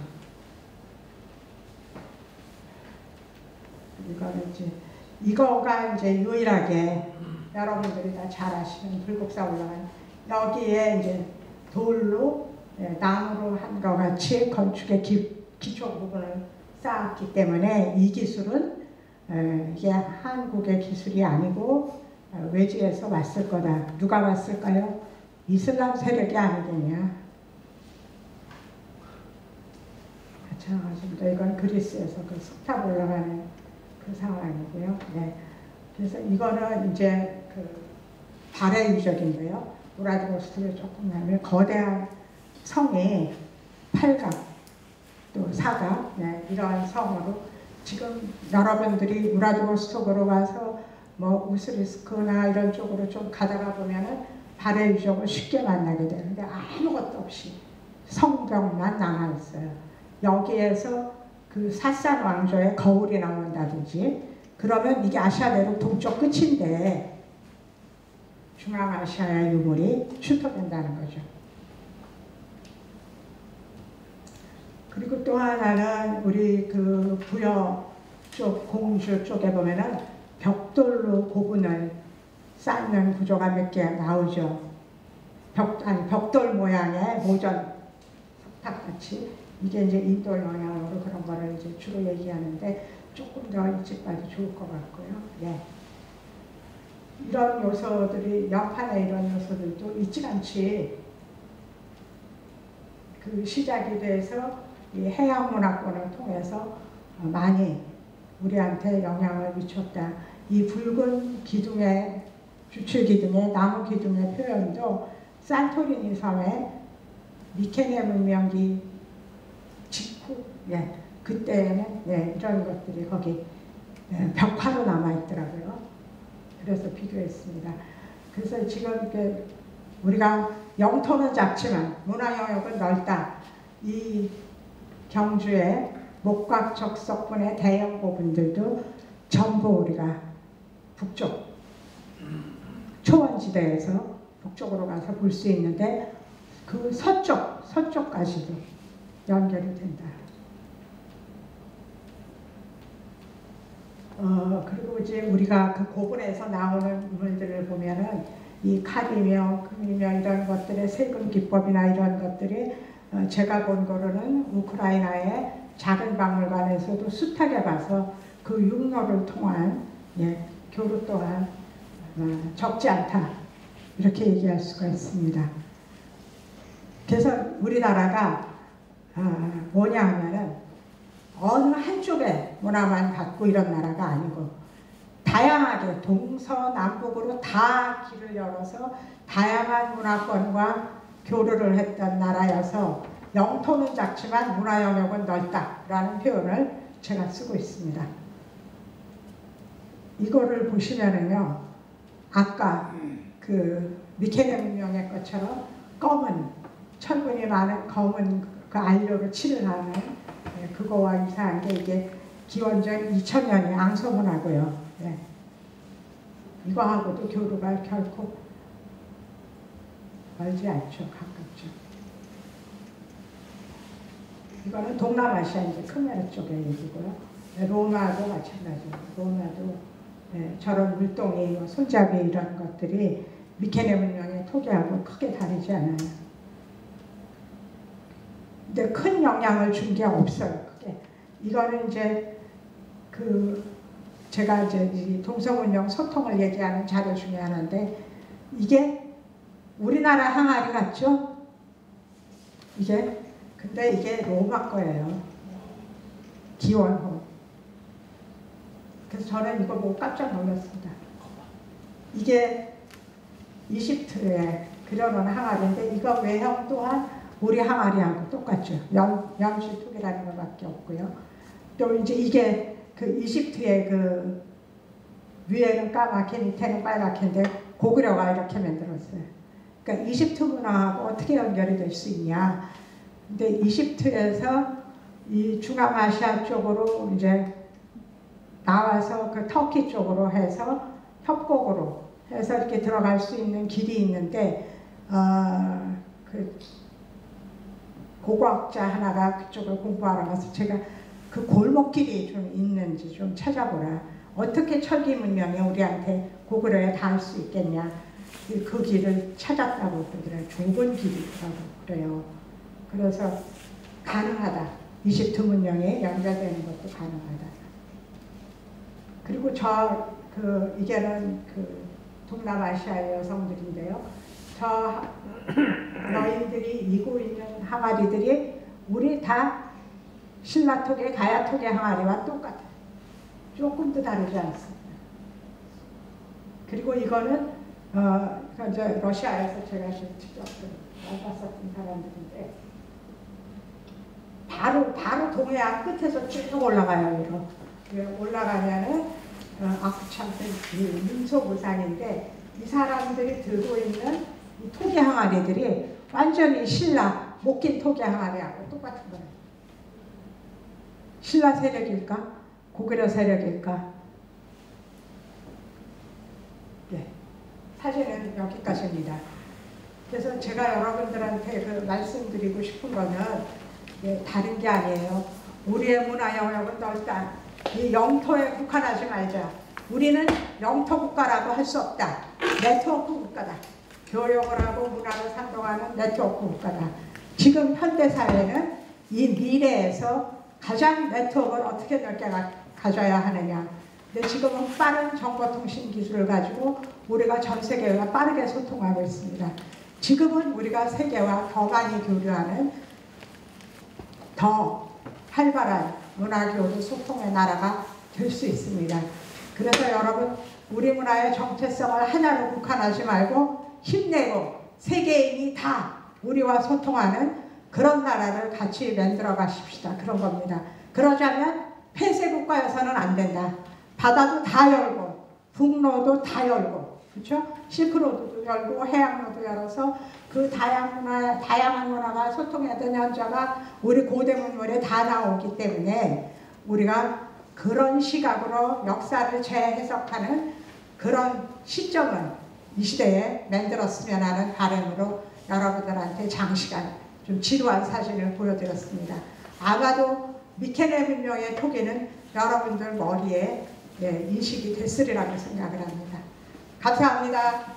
이거가 이제 유일하게 여러분들이 다 잘 아시는 불국사 올라간 여기에 이제 돌로 나무로 한 것 같이 건축의 기초 부분을 쌓았기 때문에 이 기술은 이게 한국의 기술이 아니고 외지에서 왔을 거다. 누가 왔을까요? 이슬람 세력이 아니겠냐. 마찬가지입니다. 이건 그리스에서 그 석탑 올라가는 그 상황이고요. 네. 그래서 이거는 이제 그 발해 유적인데요. 우라디보스토크를 조금 나면 거대한 성이 팔각 또 사각 이러한 성으로 지금 여러분들이 우라디보스토크로 와서 뭐 우스리스크나 이런 쪽으로 좀 가다가 보면은 발해 유적을 쉽게 만나게 되는데 아무것도 없이 성벽만 남아 있어요. 여기에서 그 사산 왕조의 거울이 나온다든지 그러면 이게 아시아 대륙 동쪽 끝인데 중앙아시아의 유물이 출토된다는 거죠. 그리고 또 하나는 우리 그 부여 쪽 공주 쪽에 보면은 벽돌로 고분을 쌓는 구조가 몇 개 나오죠. 벽돌 모양의 모전 석탑같이 이게 이제 인도 영향으로 그런 거를 이제 주로 얘기하는데 조금 더 일찍 봐도 좋을 것 같고요. 예. 이런 요소들이 옆판에 이런 요소들도 일찌감치 그 시작이 돼서 이 해양 문화권을 통해서 많이 우리한테 영향을 미쳤다. 이 붉은 기둥의 주출 기둥의 나무 기둥의 표현도 산토리니 섬의 미케네 문명기 직후 그때는 이런 것들이 거기 벽화로 남아 있더라고요. 그래서 비교했습니다. 그래서 지금 이렇게 우리가 영토는 작지만 문화 영역은 넓다. 이 경주의 목각적석분의 대형 부분들도 전부 우리가 북쪽 초원지대에서 북쪽으로 가서 볼 수 있는데 그 서쪽까지도 연결이 된다. 그리고 이제 우리가 그 고분에서 나오는 인물들을 보면은 이 칼이며 금이며 이런 것들의 세금 기법이나 이런 것들이 제가 본 거로는 우크라이나의 작은 박물관에서도 숱하게 봐서 그 육로를 통한 교류 또한 적지 않다 이렇게 얘기할 수가 있습니다. 그래서 우리나라가 뭐냐 하면은 어느 한쪽의 문화만 갖고 이런 나라가 아니고 다양하게 동서남북으로 다 길을 열어서 다양한 문화권과 교류를 했던 나라여서 영토는 작지만 문화 영역은 넓다라는 표현을 제가 쓰고 있습니다. 이거를 보시면은요, 아까 그 미케네 문명의 것처럼 검은 철분이 많은 검은 그 안료로 칠을 하는 그거와 유사한 게 이게 기원전 2000년이 앙소문하고요. 이거하고도 교류가 결코 멀지 않죠. 가깝죠. 이거는 동남아시아 이제 크메르 쪽의 얘기고요. 로마도 마찬가지예요. 로마도 저런 물동이, 손잡이 이런 것들이 미케네 문명의 토기하고 크게 다르지 않아요. 근데 큰 영향을 준 게 없어요. 크게. 이거는 이제 그 제가 이제 이 동서문명 소통을 얘기하는 자료 중에 하나인데 이게 우리나라 항아리 같죠? 근데 이게 로마 거예요. 기원호. 그래서 저는 이거 보고 깜짝 놀랐습니다. 이게 이집트에 그려놓은 항아리인데 이거 외형 또한 우리 항아리하고 똑같죠. 염실토기라는 것밖에 없고요. 또 이제 이게 그 이집트의 그 위에는 까맣게 밑에는 빨갛게인데 고구려가 이렇게 만들었어요. 그러니까 이집트 문화하고 어떻게 연결이 될 수 있냐. 근데 이집트에서 이 중앙아시아 쪽으로 이제 나와서 그 터키 쪽으로 해서 협곡으로 해서 이렇게 들어갈 수 있는 길이 있는데 그 고고학자 하나가 그쪽을 공부하러 가서 제가 그 골목길이 좀 있는지 좀 찾아보라. 어떻게 철기 문명이 우리한테 고구려에 닿을 수 있겠냐. 그 길을 찾았다고 그러더라고요. 좁은 길이라고 그래요. 그래서 가능하다. 이집트 문명에 연결되는 것도 가능하다. 그리고 이게는 그 동남아시아의 여성들인데요. 저 여인들이 이고 있는 항아리들이 우리 다 신라토계, 가야토계 항아리와 똑같아요. 조금도 다르지 않습니다. 그리고 이거는 이제 러시아에서 제가 직접 만났었던 사람들인데 바로 동해안 끝에서 쭉 올라가요. 이렇게 올라가면은 아쿠창은 민소부상인데 이 사람들이 들고 있는 이 토기 항아리들이 완전히 신라 목긴 토기 항아리하고 똑같은 거예요. 신라 세력일까? 고구려 세력일까? 네. 사진은 여기까지입니다. 그래서 제가 여러분들한테 그 말씀드리고 싶은 거는 다른 게 아니에요. 우리의 문화 영역은 넓다. 이 영토에 국한하지 말자. 우리는 영토 국가라고 할 수 없다. 네트워크 국가다. 교역을 하고 문화를 상봉하는 네트워크 국가다. 지금 현대사회는 이 미래에서 가장 네트워크를 어떻게 넓게 가져야 하느냐. 근데 지금은 빠른 정보통신 기술을 가지고 우리가 전 세계와 빠르게 소통하고 있습니다. 지금은 우리가 세계와 더 많이 교류하는 더 활발한 문화교류 소통의 나라가 될 수 있습니다. 그래서 여러분 우리 문화의 정체성을 하나로 국한하지 말고 힘내고 세계인이 다 우리와 소통하는 그런 나라를 같이 만들어 가십시다. 그런 겁니다. 그러자면 폐쇄국가여서는 안 된다. 바다도 다 열고 북로도 다 열고 그렇죠? 실크로드도 열고 해양로도 열어서 그 다양한 문화가 소통하던 현자가 우리 고대 문물에 다 나오기 때문에 우리가 그런 시각으로 역사를 재해석하는 그런 시점을 이 시대에 만들었으면 하는 바람으로 여러분들한테 장시간 좀 지루한 사진을 보여드렸습니다. 아마도 미케네 문명의 토기는 여러분들 머리에 인식이 됐으리라고 생각을 합니다. 감사합니다.